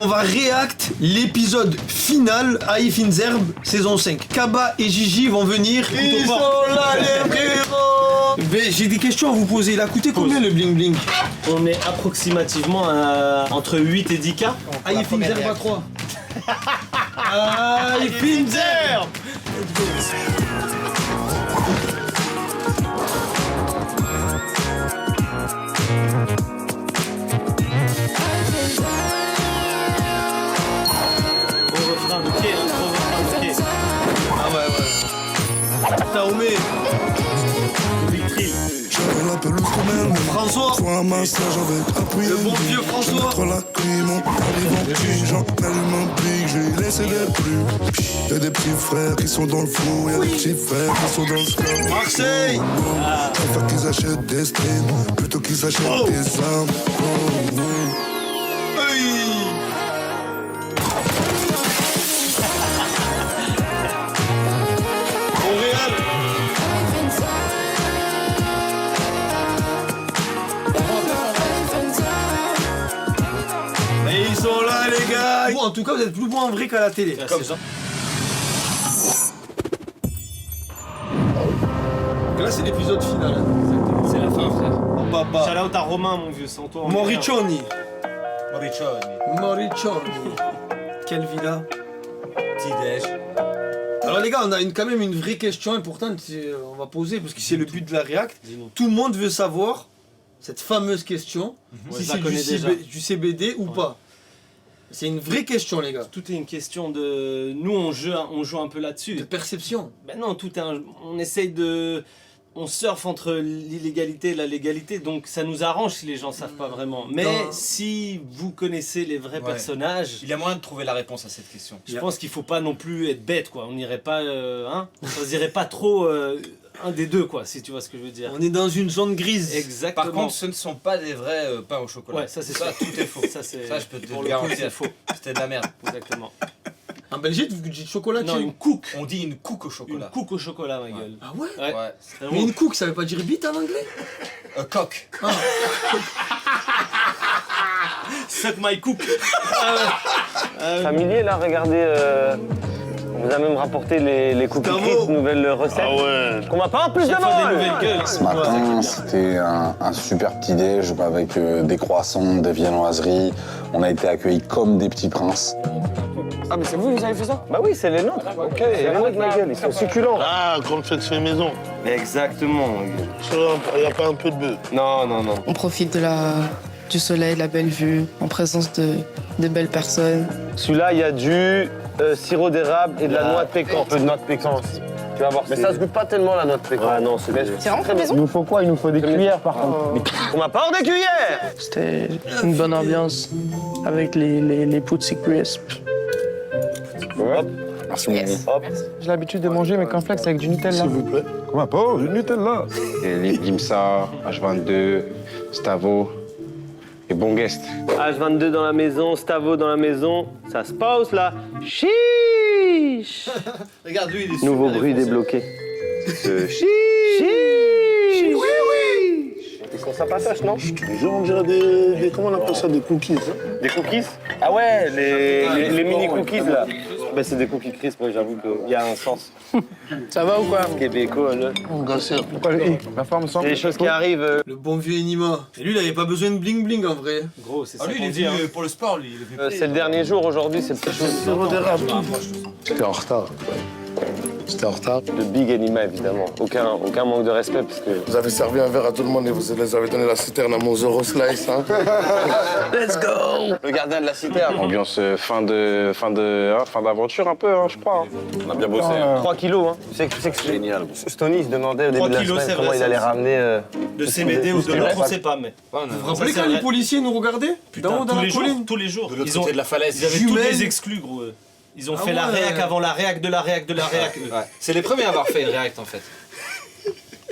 On va react l'épisode final à If in Zerb, saison 5. Kaba et Gigi vont venir. Ils sont là les frérots. J'ai des questions à vous poser. Il a coûté combien le bling bling? On est approximativement à entre 8 et 10K. À If in Zerb à 3. À If in Zerb. Ah ouais. Taoumé. La pelouse comme elle, François. soit un massage avec appui. Le bon vieux François. Entre la clim, on arrive en j'en allume un pic, je vais laisser des plumes. Y'a des petits frères qui sont dans le flou, y'a des petits frères qui sont dans le scam. Marseille. Je préfère qu'ils achètent des streams plutôt qu'ils achètent des armes. Hey. Montréal. Et ils sont là les gars. Vous, en tout cas vous êtes plus bons en vrai qu'à la télé. Comme ça. Donc là c'est l'épisode final. C'est la fin, frère. Oh papa. Shout out à Romain, mon vieux, sans toi. Moriccioni. Moriccioni. Moriccioni. Quelle villa. Petit-déj. Alors les gars, on a quand même une vraie question importante on va poser parce que c'est le but de la React. Dis-nous. Tout le monde veut savoir cette fameuse question, Ouais, si je la c'est connais déjà. du CBD ou pas. C'est une vraie question les gars. Tout est une question de... Nous, on joue un peu là-dessus. De perception. Ben non, on essaye de... On surfe entre l'illégalité et la légalité, donc ça nous arrange si les gens savent pas vraiment. Mais si vous connaissez les vrais personnages, Il y a moyen de trouver la réponse à cette question. je pense qu'il faut pas non plus être bête, quoi. On n'irait pas, on choisirait pas trop un des deux, quoi, si tu vois ce que je veux dire. On est dans une zone grise. Exactement. Par contre, ce ne sont pas des vrais pains au chocolat. Ouais, ça c'est ça, sûr. tout est faux. Ça, c'est... Ça, je peux te pour le le coup, garantir. c'est faux. C'était de la merde. Exactement. En Belgique, vous dites chocolat Non, une cook. On dit une couque au Une chocolat. cook au chocolat, ma gueule. Ah ouais, Ouais. Ouais. C'est mais bon. une cook ça veut pas dire bite en anglais? Coq. Suck my cook. Familier là, regardez, on vous a même rapporté les cookies Bravo. frites, nouvelle recette. Ah ouais. Qu'on m'a pas en plus de Chaque fois des vol. nouvelles gueules. Ce matin, c'était un super petit déj avec des croissants, des viennoiseries. On a été accueillis comme des petits princes. Ah mais c'est vous qui avez fait ça? Bah oui, c'est les nôtres. Ok, c'est les nôtres ma gueule, ils sont succulents. Ah, comme faites fait maison. Exactement, ma gueule. Il n'y a pas un peu de bœuf. Non, non, non. On profite du soleil, de la belle vue, en présence de belles personnes. Celui-là, il y a du sirop d'érable et de la noix de pécan. Un peu de noix de pécan aussi. Tu vas voir. Mais ça se goûte pas tellement la noix de pécan. Ah non, c'est vraiment fait maison? Il nous faut quoi? Il nous faut des cuillères par contre. On m'a pas des cuillères. C'était une bonne ambiance avec les Poutsi Crisp. Hop, Merci mon hop. J'ai l'habitude de manger mes cornflakes avec du Nutella. S'il vous plaît. Comment pas? Du Nutella. Limsa, H22, Stavo et bon guest. H22 dans la maison, Stavo dans la maison. Ça se passe là. Chiche. Regarde lui, il est Nouveau super bruit défoncé. débloqué. Chiche. Oui, oui. Ils sont sympatoches, non? On dirait des. Comment on appelle ça? Des cookies. Hein? Des cookies? Ah ouais, les mini cookies là. Ben, c'est des cookies crisp, ouais, j'avoue qu'il y a un sens. Ça va ou quoi? Québécois, là. On gasse. Pourquoi la forme semble. C'est des choses qui arrivent. Le bon vieux Enima. Et lui il avait pas besoin de bling bling en vrai. Gros, c'est Ah, ça lui, il qu'on est dit. venu Hein. pour le sport, lui. Il est venu C'est le dernier jour aujourd'hui, c'est le petit chose. Sirop d'érable. J'étais en retard. J'étais en retard. Le big anima, évidemment. Aucun manque de respect, parce que. Vous avez servi un verre à tout le monde et vous les avez donné la citerne à mon Zoro Slice. Hein? Let's go! Le gardien de la citerne. Ambiance fin d'aventure un peu, hein, je crois. On a bien bossé. 3 kilos, hein. Tu sais que c'est génial. Stony se demandait au début 3 de la kilos, semaine c'est comment vrai, il ça allez aussi. ramener. De CBD ou de l'autre, on sait pas, mais. Vous vous rappelez c'est quand les vrai. policiers nous regardaient? D'en haut dans tous la les jours, colline. tous les jours. de l'autre côté de la falaise. Ils avaient tous Jumelles. les exclus, gros. Ils ont Ah fait la ouais. réac avant la réac de la réac de la réac. eux. Ouais. C'est les premiers à avoir fait une React en fait.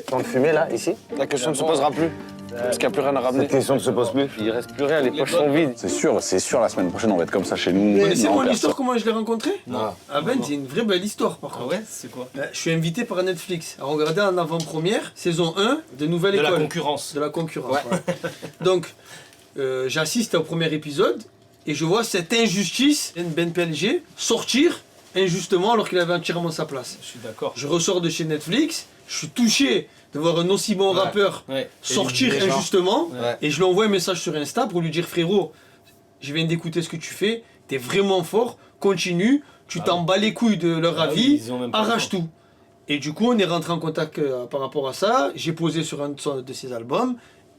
Temps de fumer, là, ici. La question ne se posera plus. Parce qu'il n'y a plus rien à ramener. Cette question ne se pose plus. Il reste plus rien, les poches sont vides. C'est sûr, la semaine prochaine, on va être comme ça chez nous. Vous connaissez Non, mon personne. histoire comment je l'ai rencontré? Non. Ah Ben c'est une vraie belle histoire par Ah contre. ouais, c'est quoi? Je suis invité par Netflix à regarder en avant-première, saison 1 de Nouvelle De École. la concurrence. De la concurrence. Ouais. Donc, j'assiste au premier épisode et je vois cette injustice, Ben PLG, sortir injustement alors qu'il avait entièrement sa place. Je suis d'accord. Je ressors de chez Netflix, je suis touché de voir un aussi bon rappeur sortir injustement, et je lui envoie un message sur Insta pour lui dire frérot, je viens d'écouter ce que tu fais, t'es vraiment fort, continue, tu t'en bats les couilles de leur avis, arrache tout. Et du coup on est rentré en contact par rapport à ça, j'ai posé sur un de ses albums,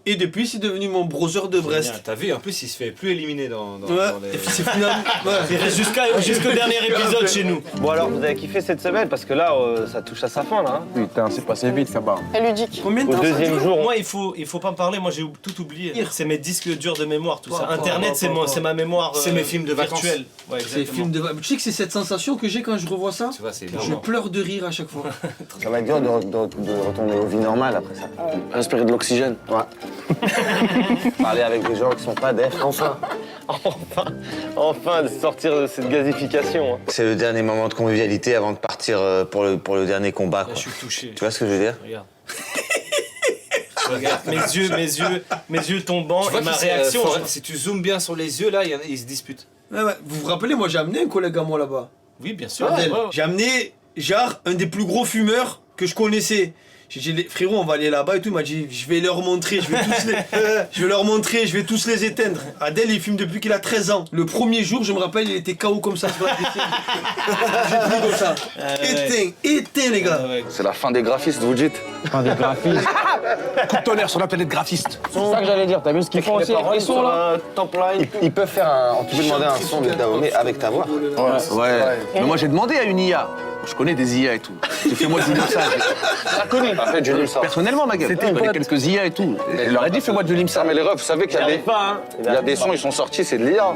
et depuis c'est devenu mon brother de Brest. T'as vu, en plus il se fait plus éliminer dans Ouais, les... et puis c'est finalement... Il reste jusqu'au dernier épisode chez nous. Bon alors, vous avez kiffé cette semaine parce que là, ça touche à sa fin là. Hein. Putain, c'est passé vite, ça va. Elle lui dit Combien de Au temps ça deuxième dure jour, Moi, il faut pas me parler, moi j'ai tout oublié. C'est mes disques durs de mémoire, tout ça. Ouais, Internet, c'est ma mémoire C'est mes films de vacances. virtuelle. Ouais, C'est exactement. Tu sais que c'est cette sensation que j'ai quand je revois ça. Tu vois, c'est Je énorme. pleure de rire à chaque fois. ça va être dur de retourner aux vies normales après ça. Inspirer de l'oxygène. Ouais. Parler avec des gens qui sont pas def. Enfin de sortir de cette gazification. Hein. C'est le dernier moment de convivialité avant de partir pour le dernier combat. Là, Quoi. je suis touché. Tu vois ce que je veux dire? Regarde. Regarde, mes yeux tombants Tu vois et ma que c'est, réaction. si tu zoomes bien sur les yeux, là, ils se disputent. Ouais, ouais. Vous vous rappelez, moi j'ai amené un collègue à moi là-bas. Oui, bien sûr. Abdel. Ouais, ouais. J'ai amené, genre, un des plus gros fumeurs que je connaissais. J'ai dit, frérot, on va aller là-bas et tout. Il m'a dit, je vais leur montrer, je vais tous les éteindre. Adèle, il fume depuis qu'il a 13 ans. Le premier jour, je me rappelle, il était KO comme ça sur la piscine. J'ai pris comme ça. Éteins, les gars. C'est la fin des graphistes, vous dites. Fin des graphistes. Coup de tonnerre sur la planète graphiste. C'est ça que j'allais dire, t'as vu ce qu'ils font aussi avec les sons là? Ils peuvent faire on peut demander un son de Dahomey avec ta voix. Ouais. Mais moi j'ai demandé à une IA. Je connais des IA et tout. J'ai fait moi du limsage. Je la connais. En fait, je le sors. Personnellement, ma gueule. Je connais quelques IA et tout. Et je leur ai dit, fais-moi du Ça, limsage. mais les refs, vous savez qu'il y a des, Pas, hein. il y a des sons, ils sont sortis, c'est de l'IA.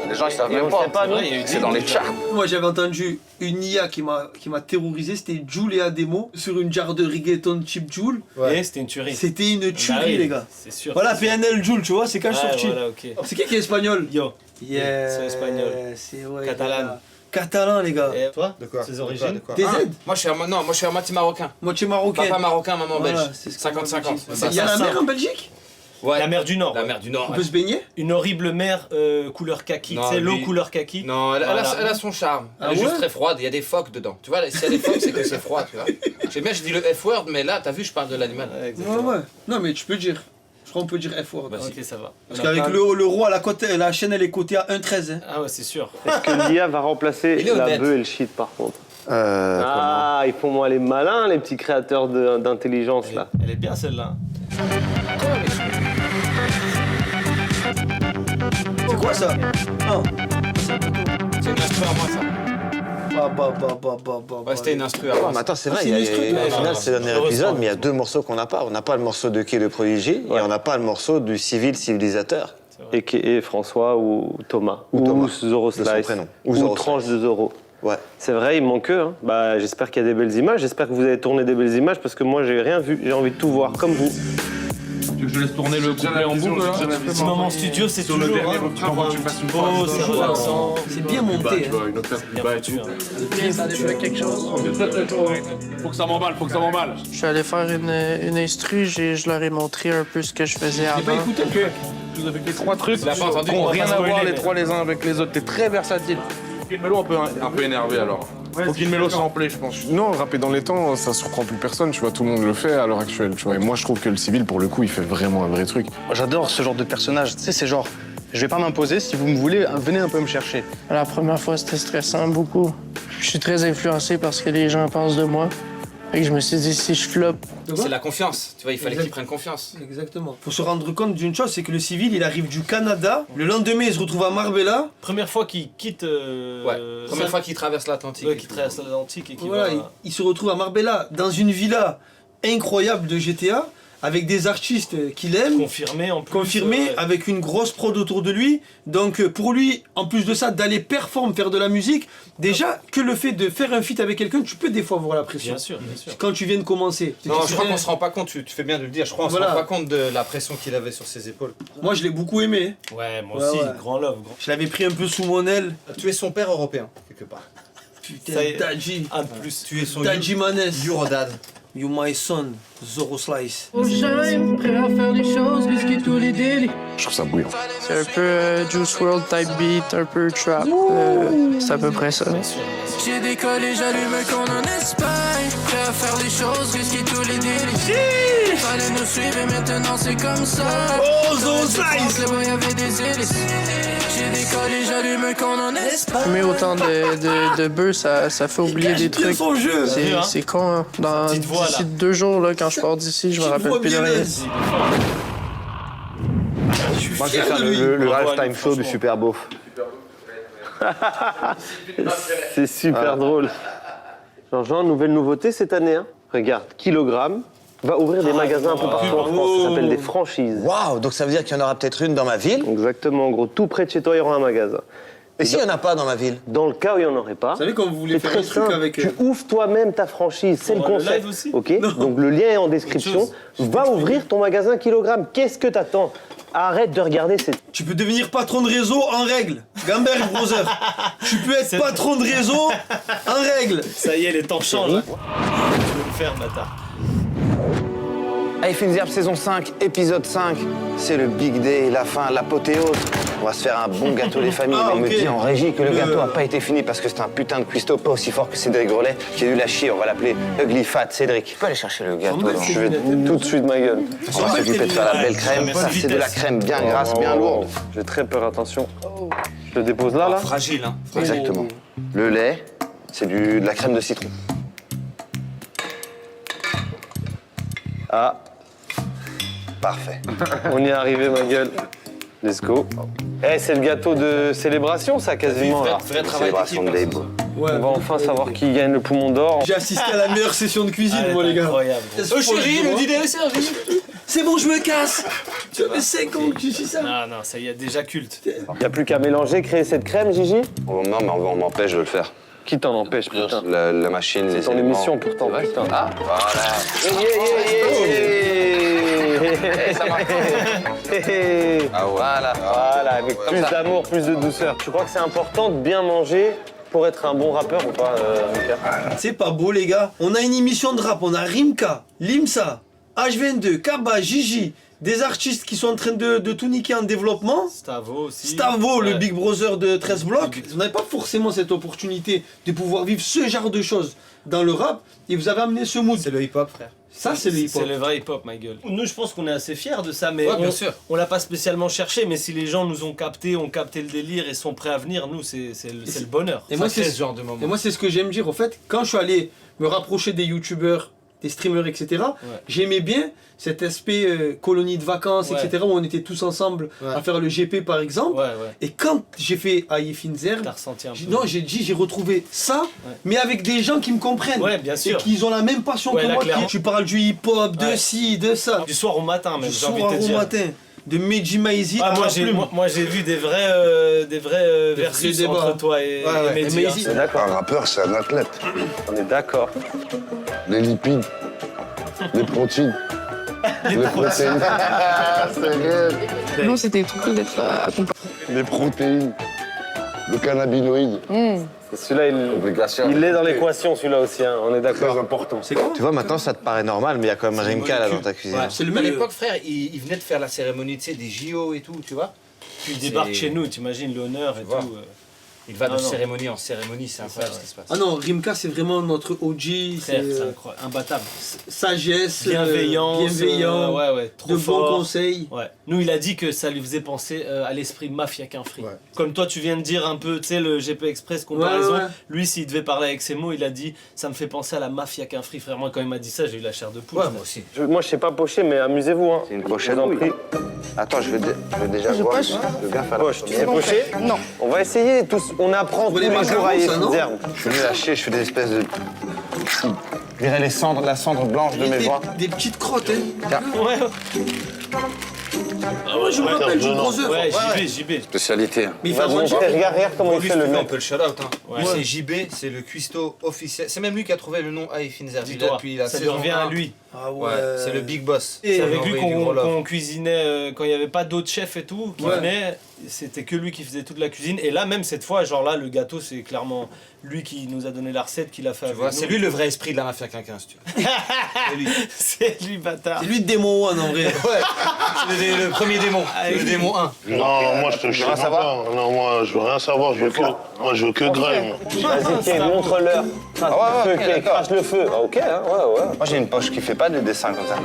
Les gens, ils savent Et on même le sait pas, nous. C'est dans les charts. Moi, j'avais entendu une IA qui m'a terrorisé. C'était Jul et Ademo sur une jarre de reggaeton Chip Jul. Et c'était une tuerie. C'était une tuerie, Bah oui, les gars. C'est sûr. Voilà, PNL Jul, tu vois, c'est quand je suis sorti. Voilà, ok. C'est qui est espagnol? Yo. Yeah, C'est espagnol. C'est ouais. Catalan. Catalan, les gars. Et toi? De quoi? Ses origines? TZ? Moi, je suis à moitié marocain. Moitié marocain. Papa marocain, maman Voilà, belge. c'est ce qu'on 50-50. Il y a la mer en Belgique? Ouais. La mer du Nord. La ouais. mer du Nord. On ouais. peut se baigner? Une horrible mer couleur kaki. Non, C'est l'eau lui- couleur kaki. Non, elle a son charme. Elle Ah est juste ouais très froide. Il y a des phoques dedans. Tu vois, s'il y a des phoques, c'est que c'est froid, tu vois. J'aime bien, je dis le F-word, mais là, t'as vu, je parle de l'animal. Ouais, Ouais, exactement. ouais. Non, mais tu peux dire. Je crois qu'on peut dire F-word. Bah, ok, ça va. Parce qu'avec le roi, la chaîne, elle est cotée à 1,13. Hein. Ah ouais, c'est sûr. Est-ce que l'IA va remplacer Il est la honnête. bœuf et le shit par contre? Ah, ils font moins les malins, les petits créateurs d'intelligence là. Elle est bien celle-là. C'est quoi ça? Ah. C'est une instru à moi, ça. Ouais, c'était une instru à moi. Mais attends, c'est Ah, vrai, c'est une instru, au toi. final, c'est le dernier Heureusement. épisode, mais il y a deux morceaux qu'on n'a pas. On n'a pas le morceau de Qui est le Prodigy et on n'a pas le morceau du civil civilisateur. Et François ou Thomas. Ou Thomas, Zoro de son Slice. prénom. Ou Ou Zoro Tranche Slice. de Zoro. Ouais. C'est vrai, il manque eux. Hein. Bah, j'espère qu'il y a des belles images. J'espère que vous avez tourné des belles images parce que moi, j'ai rien vu. J'ai envie de tout voir, comme vous. Tu veux que je laisse tourner le couplet en boucle là? Petit moment studio, c'est Sur toujours. le dernier hein, refrain, pour un tu passes une petit phrase, pause, tu c'est vois. relaxant. C'est bien monté. Hein. Une autre Bien foutu, hein. quelque chose. Faut que ça m'emballe, faut que ça m'emballe. Je suis allé faire une instru, je leur ai montré un peu ce que je faisais J'ai pas avant. écouté. Je vous ai fait les trois trucs Tu l'as pas entendu, qui n'ont on va rien pas à voir spoiler, les mais- trois les uns avec les autres. T'es très versatile. Faut Melo un peu énervé alors. Faut qu'il Melo samplé, je pense. Non, rapper dans les temps, ça surprend plus personne, tu vois, tout le monde le fait à l'heure actuelle, tu vois. Et moi, je trouve que le civil, pour le coup, il fait vraiment un vrai truc. J'adore ce genre de personnage, tu sais, c'est genre, je vais pas m'imposer, si vous me voulez, venez un peu me chercher. La première fois, c'était stressant beaucoup. Je suis très influencé par ce que les gens pensent de moi. Et je me suis dit, si je floppe, C'est la confiance. Tu vois, il fallait Exact. qu'il prenne confiance. Exactement. Faut se rendre compte d'une chose, c'est que le civil, il arrive du Canada. Le lendemain, il se retrouve à Marbella. Première fois qu'il quitte. Ouais. Première fois qu'il traverse l'Atlantique. Ouais, qu'il traverse l'Atlantique et qu'il Voilà, va. il se retrouve à Marbella, dans une villa incroyable de GTA, avec des artistes qu'il aime. Confirmé en plus. Confirmé, avec une grosse prod autour de lui. Donc pour lui, en plus de ça, d'aller performer, faire de la musique, déjà que le fait de faire un feat avec quelqu'un, tu peux des fois avoir la pression. Bien sûr, bien sûr. Quand tu viens de commencer. Non, je crois qu'on se rend pas compte, tu fais bien de le dire, je crois qu'on Voilà. se rend pas compte de la pression qu'il avait sur ses épaules. Moi, je l'ai beaucoup aimé. Ouais, moi Ouais, aussi, ouais. grand love. Grand... Je l'avais pris un peu sous mon aile. Tu es son père européen, quelque part. Putain, Ça y est. Dadji. Un de plus. Tu es son Dadji Manes. Eurodad. You my son, Zoro Slice. J'aime, prêt à faire des choses, risquer tous les délits. Je trouve ça bouillant. C'est un peu Juice WRLD type beat, un peu trap. C'est à peu près ça. J'ai décollé, j'allume un con en Espagne. Prêt à faire des choses, risquer tous les délits. Fallait nous suivre et maintenant c'est comme ça. Oh, Zoro Slice! Le boy avait des hélices. J'ai décollé, j'allume un con en Espagne. Fumer autant de bœufs, ça fait oublier des trucs. Son jeu. C'est con, hein. D'ici 2 jours, là, quand je pars d'ici, je me rappelle plus de rien. Moi, je vais faire le halftime show du Super Beauf. C'est super drôle. Jean, nouvelle nouveauté cette année. Hein. Regarde, Kilogramme va ouvrir des magasins un peu partout en France. Ça s'appelle des franchises. Waouh, donc ça veut dire qu'il y en aura peut-être une dans ma ville? Exactement, en gros, tout près de chez toi, il y aura un magasin. Et s'il n'y en a pas dans ma ville? Dans le cas où il n'y en aurait pas, Vous savez quand vous voulez faire très un truc simple. avec... Tu ouvres toi-même ta franchise, c'est le Le concept. live aussi Ok. Donc le lien est en description. Va ouvrir ton magasin Kilogramme. Qu'est-ce que t'attends? Arrête de regarder cette... Tu peux devenir patron de réseau en règle. Gamberg Brother. Tu peux être patron de réseau en règle. Ça y est, les temps changent. Tu veux le faire, bâtard. High Finzerb saison 5, épisode 5. C'est le big day, la fin, l'apothéose. On va se faire un bon gâteau des familles. Ah, On me ok. dit en régie que le gâteau n'a pas été fini parce que c'est un putain de cuistot pas aussi fort que Cédric Grolet. J'ai dû la chier, on va l'appeler Ugly Fat Cédric. Tu peux aller chercher le gâteau. Je vais tout de suite, ma gueule. On va s'occuper de faire la belle crème. Ça, c'est de la crème bien grasse, bien lourde. J'ai très peur, attention. Je le dépose là, là. Fragile, hein. Exactement. Le lait, c'est de la crème de citron. Ah, Parfait. on y est arrivé, ma gueule. Let's go. Eh, c'est le gâteau de célébration, ça, quasiment, là. Vrai travail Célébration de d'équipe. Dave. On va enfin savoir qui gagne le poumon d'or. J'ai assisté à la meilleure session de cuisine, moi, les gars. Incroyable. Oh, chérie, le dîner est servi. C'est bon, je me casse. Tu fais 5 ans que tu suis ça. Non, non, ça y est, déjà culte. Il n'y a plus qu'à mélanger, créer cette crème, Gigi. Oh, non, mais on m'empêche de le faire. Qui t'en empêche, putain? La machine, les C'est ton éléments. émission, pourtant, putain. Ah, voilà. Ça marche. Ah, voilà. Voilà, avec Comme plus ça. d'amour, plus de douceur. Tu crois que c'est important de bien manger pour être un bon rappeur ou pas, Mika? C'est pas beau, les gars. On a une émission de rap. On a Rimka, Limsa, H22, Kaba, Gigi. Des artistes qui sont en train de tout niquer en développement. Stavo aussi. Stavo, le Ouais. Big Brother de 13 blocs. Vous n'avez pas forcément cette opportunité de pouvoir vivre ce genre de choses dans le rap. Et vous avez amené ce mood. C'est le hip-hop, frère. Ça, c'est le hip-hop. C'est le vrai hip-hop, ma gueule. Nous, je pense qu'on est assez fiers de ça, mais Ouais, bien sûr. on l'a pas spécialement cherché. Mais si les gens nous ont capté le délire et sont prêts à venir, nous, c'est le bonheur. Et moi, c'est ce genre de moment. Et moi, c'est ce que j'aime dire. En fait, quand je suis allé me rapprocher des youtubeurs, des streamers, etc., j'aimais bien cet aspect colonie de vacances, Ouais. etc., où on était tous ensemble à faire le GP, par exemple. Ouais, ouais. Et quand j'ai fait High Finzerb, T'as ressenti un peu. non, j'ai retrouvé ça, mais avec des gens qui me comprennent. Ouais, bien sûr. Et qui ont la même passion Ouais, que là, moi. clairement. Tu parles du hip-hop, de Ouais. ci, de ça. Du soir au matin, même, Du j'ai envie soir de te au dire. matin. De Meji Maizi Ah, à moi, la j'ai, plume. moi, j'ai vu des vrais versus débats. entre toi et, Ouais, ouais. et Mehdi, Et hein. Mehdi. On est d'accord. Un rappeur, c'est un athlète. On est d'accord. Les lipides, les protéines, les protéines. C'est réel. Non, c'était trop cool d'être accompagné. Les protéines, le cannabinoïde. Celui-là, il est dans l'équation, celui-là aussi, hein. On est Très d'accord. important. C'est quoi? Tu vois, maintenant, ça te paraît normal, mais il y a quand même Rimka là dans ta cuisine. Ouais. C'est le À même. l'époque, frère, il venait de faire la cérémonie, tu sais, des JO et tout, tu vois. Puis il débarque chez nous, t'imagines l'honneur et vois. tout. Il va de Non, non. cérémonie en cérémonie, c'est incroyable ce qui se passe. Ah non, Rimka, c'est vraiment notre OG. Frère, C'est c'est incroyable, imbattable. sagesse, Bienveillance, bienveillant, ouais, trop de fort. bons conseils. Ouais. Nous, il a dit que ça lui faisait penser à l'esprit mafia qu'un free. Comme toi, tu viens de dire un peu, tu sais, le GP Express comparaison. Ouais, ouais. Lui, s'il devait parler avec ses mots, il a dit ça me fait penser à la mafia qu'un free. Frère, moi, quand il m'a dit ça, j'ai eu la chair de poule. Ouais, moi aussi. Moi, je sais pas pocher, mais amusez-vous, hein. C'est une pochette. Je vous en prie. Attends, je vais déjà voir. Le gars fait la Poche, tu sais pocher? Non. On va essayer tous. On apprend tous les les jours à macarons, ça, non Finzerb. Je suis nul à chier, je fais des espèces de. Je dirais la cendre blanche de mes doigts. Des petites crottes, hein. Tiens. Ouais, Ah ouais, je me rappelle du Brother. ouais, JB. Spécialité. Mais il fait Vas-y, mon manger. frère, regarde comment il fait le On mec. peut le shout-out. Hein. Ouais. Lui, c'est JB, c'est le cuistot officiel. C'est même lui qui a trouvé le nom High Finzerb. Il l'a Dis-toi, depuis la ça lui saison revient 1. à lui. Ah Ouais, c'est le big boss. C'est Ça avec lui lui envoie du gros love. qu'on cuisinait quand il n'y avait pas d'autres chefs et tout, qui Ouais. venaient. c'était que lui qui faisait toute la cuisine. Et là, même cette fois, genre là, le gâteau, c'est clairement lui qui nous a donné la recette, qui l'a fait avec nous. C'est lui le vrai esprit de la mafia quinquin, si tu veux. C'est lui, bâtard. C'est lui le démon 1 en vrai. C'est le premier démon, le démon 1. Non, moi je te jure pas. Non, moi je veux rien savoir, je veux que graille, moi. Vas-y, Kay, montre-leur. Crache le feu. Ah, ok, hein, ouais. Moi, j'ai une poche qui fait pas des dessins comme ça.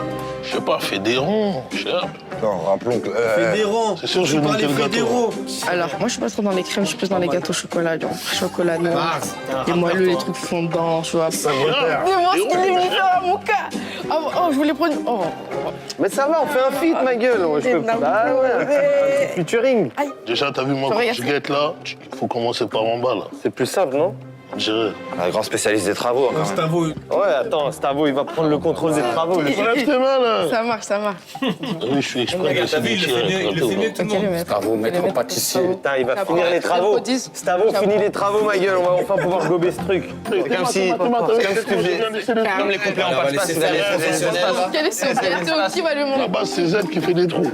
Je sais pas, fais des ronds, cher. Non, rappelons que. Fédéron. C'est sûr, je vais niquer le gâteau. Alors, moi, je suis pas trop dans les crèmes, je suis plus dans les gâteaux au chocolat, genre chocolat noir. Les moelleux, les trucs fondants, tu vois. Dis-moi ce qu'il est venu faire à mon cas. Oh, je voulais prendre. Oh. Mais ça va, on fait un feat, ma gueule. Je peux... Bah ouais, featuring. Déjà, t'as vu, moi, quand je guette là, il faut commencer par en bas, là. C'est plus simple, non? Je dirais. Un grand spécialiste des travaux. Quand même. Stavo. Ouais, attends, Stavo, il va prendre le contrôle des travaux. Enlève tes mains, là. Ça marche. Oui, je suis exprès de T'as vu, il le fait mieux que tout le monde. Stavo, maître pâtissier. Putain, il va finir les travaux. Stavo, finis les travaux, ma gueule. On va enfin pouvoir gober ce truc. C'est comme si tu faisais. Comme les complets en passe-passe, vous allez professionnels. Quel est ce gâteau qui va le montrer? Là-bas, c'est Z qui fait des trous.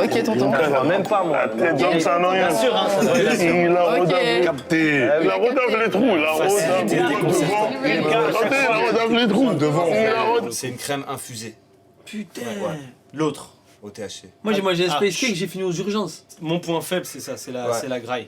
Ok, tonton. Je vois même pas, moi. T'es ça n'a rien. Bien sûr, hein, ça doit être sûr. Il a Ok. capté. Il a rodave les trous. Il a rodave devant. Il a rodave les trous devant. C'est une crème infusée. Putain. L'autre. Au THC. Moi j'ai mangé un space cake, j'ai fini aux urgences. Mon point faible, c'est ça, c'est la graille.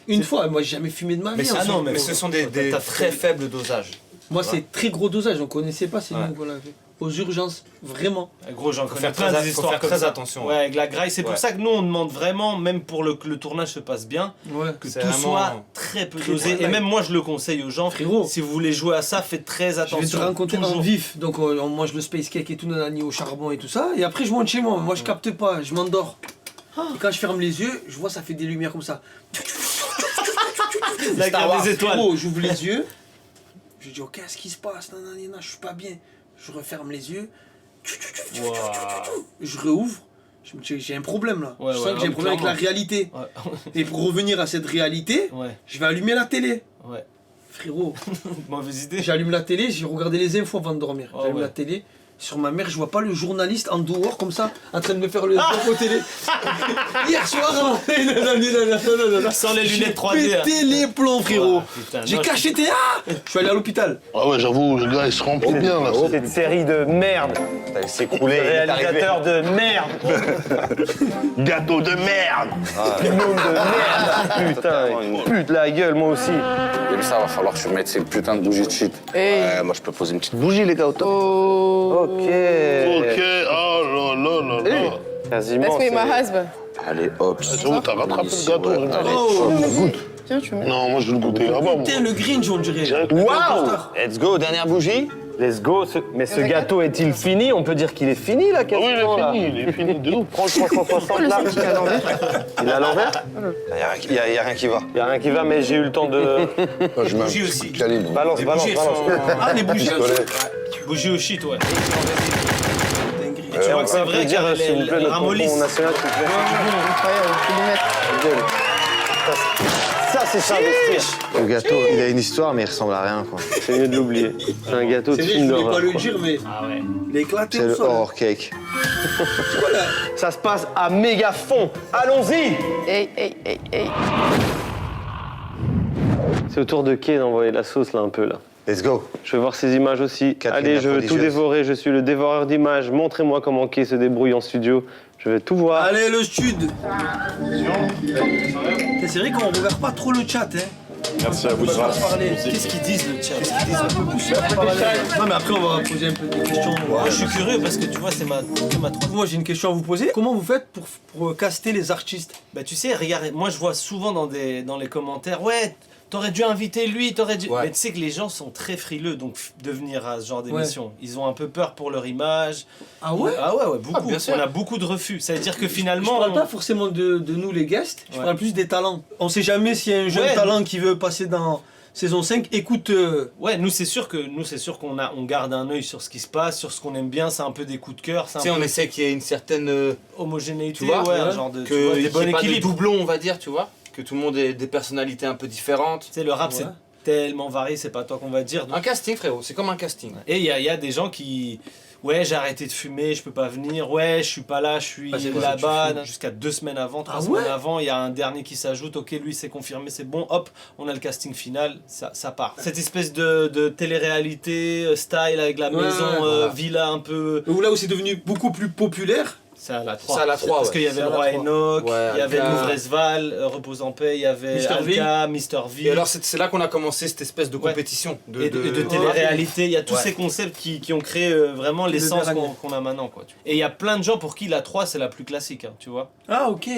Une fois, moi j'ai jamais fumé de ma vie. Ah non, mais ce sont des très faibles dosages. Moi c'est très gros dosage, on connaissait pas, c'est nous qu'on l'a fait. Aux urgences, vraiment. Gros, j'en Faut connais faire plein très des histoires comme très ça. attention. Ouais, avec la graille, c'est pour Ouais. ça que nous on demande vraiment, même pour que le tournage se passe bien, que C'est tout vraiment soit très peu dosé. très Et même moi je le conseille aux gens, Frérot. si vous voulez jouer à ça, faites très Je attention. vais te rencontrer toujours. en vif, donc on mange le space cake et tout, nanani, au charbon et tout ça, et après je monte chez moi, moi je capte pas, je m'endors. Et quand je ferme les yeux, je vois ça fait des lumières comme ça. La guerre des étoiles. Frérot, j'ouvre les yeux, je dis oh, qu'est-ce qui se passe, nanani, je suis pas bien. Je referme les yeux, je réouvre, je me dis j'ai un problème là, Ouais, je sens ouais, que j'ai un problème avec la réalité. Ouais. Et pour revenir à cette réalité, je vais allumer la télé. Ouais. Frérot, mauvaise idée. J'allume la télé, j'ai regardé les infos avant de dormir. Oh, J'allume ouais. la télé, sur ma mère, je vois pas le journaliste en dehors comme ça, en train de me faire le au télé. Hier soir, sans les lunettes 3D. J'ai pété les plombs, frérot. Oh, putain, J'ai non, caché tes Je suis allé à l'hôpital. Ah ouais, j'avoue, le gars, il se remplit bien, là. Cette série de merde. Il s'est écroulé. Réalisateur de merde. Gâteau de merde. Pignon de merde. Putain, pute la gueule, moi aussi. Comme ça, va falloir que je mette ces putains de bougies de shit. Moi, je peux poser une petite bougie, les gars, au top. Oh. Ok. Ok, oh là là là là. Quasiment. Let's make my husband. Allez, hop. J'avoue, t'as rattrapé le gâteau. Oh, Goûte. Tiens, tu mets. Non, moi, je vais le goûter là-bas, moi. putain, le Grinch, on dirait. Waouh! Let's go, dernière bougie. Let's go. Mais ce gâteau est-il fini? On peut dire qu'il est fini là, Ah oui, quasiment. il est fini de ouf. Prends le 360 là. Il est à l'envers? Il y a rien qui va. Il y a rien qui va, mais j'ai eu le temps de. Je mets un Bougie petit aussi. calibre. Balance. Ah, les bougies. Bougie au shit, ouais. Dinguerie. Tu vois que c'est on vrai peut dire, s'il vous plaît, qu'elle notre ramollisse. tampon national, s'il vous plaît. Incroyable, faut lui mettre. Ça, c'est s'investir. Le gâteau, il a une histoire, mais il ressemble à rien, quoi. C'est mieux de l'oublier. C'est un gâteau de C'est vrai, film je voulais d'horreur. pas le quoi. dire, mais Ah ouais. il est éclaté C'est au le sol. horror cake. Ça se passe à méga fond. Allons-y. Hey. C'est au tour de Kay d'envoyer la sauce là un peu là. Let's go. Je veux voir ces images aussi. Catherine Allez, la je veux tout prodigieuse. dévorer. Je suis le dévoreur d'images. Montrez-moi comment Kay se débrouille en studio. Je vais tout voir. Allez, le stud. C'est vrai qu'on regarde pas trop le chat, hein. Merci à vous de Qu'est-ce qu'ils disent le chat? Qu'est-ce qu'ils disent? Un peu pousser à parler. Non, mais après, on va poser un peu des questions. Moi, je suis curieux parce que tu vois, c'est ma troisième. Moi, j'ai une question à vous poser. Comment vous faites pour caster les artistes? Bah, tu sais, regarde, moi, je vois souvent dans les commentaires, ouais, t'aurais dû inviter lui, t'aurais dû. Ouais. Mais tu sais que les gens sont très frileux donc de venir à ce genre d'émission. Ils ont un peu peur pour leur image. Ah ouais? Ah ouais, beaucoup. bien sûr. On a beaucoup de refus. Ça veut dire que Je finalement. parle pas forcément de nous, les guests. Je Ouais. parle plus des talents. On sait jamais s'il y a un jeune Ouais. talent qui veut passer dans saison 5. Écoute. Ouais, nous c'est sûr qu'on garde un œil sur ce qui se passe, sur ce qu'on aime bien, c'est un peu des coups de cœur, c'est Tu sais, un on peu essaie qu'il y ait une certaine. homogénéité, Tu vois, ouais, un genre de tu vois, qu'il des n'y bons ait pas de équilibres. doublons, on va dire, tu vois. Que tout le monde ait des personnalités un peu différentes. Tu sais, le rap Ouais. c'est tellement varié, c'est pas toi qu'on va dire. Un casting, frérot, c'est comme un casting. Et il y a des gens qui Ouais, j'ai arrêté de fumer, je peux pas venir. Ouais, je suis pas là, je suis là-bas. Jusqu'à 2 semaines avant, 3 semaines avant, il y a un dernier qui s'ajoute. Ok, lui c'est confirmé, c'est bon. Hop, on a le casting final, ça part. Cette espèce de télé-réalité style avec la maison villa un peu. Là où c'est devenu beaucoup plus populaire. C'est à la 3. C'est à la 3, Parce qu'il y avait le roi Enoch, il y avait Louvresval, Repose en paix, il y avait Alka, Mr. V. Et alors c'est là qu'on a commencé cette espèce de compétition. De télé-réalité. Il y a tous ces concepts qui ont créé vraiment l'essence qu'on a maintenant. Quoi. Et il y a plein de gens pour qui la 3 c'est la plus classique, hein, tu vois. Ah ok.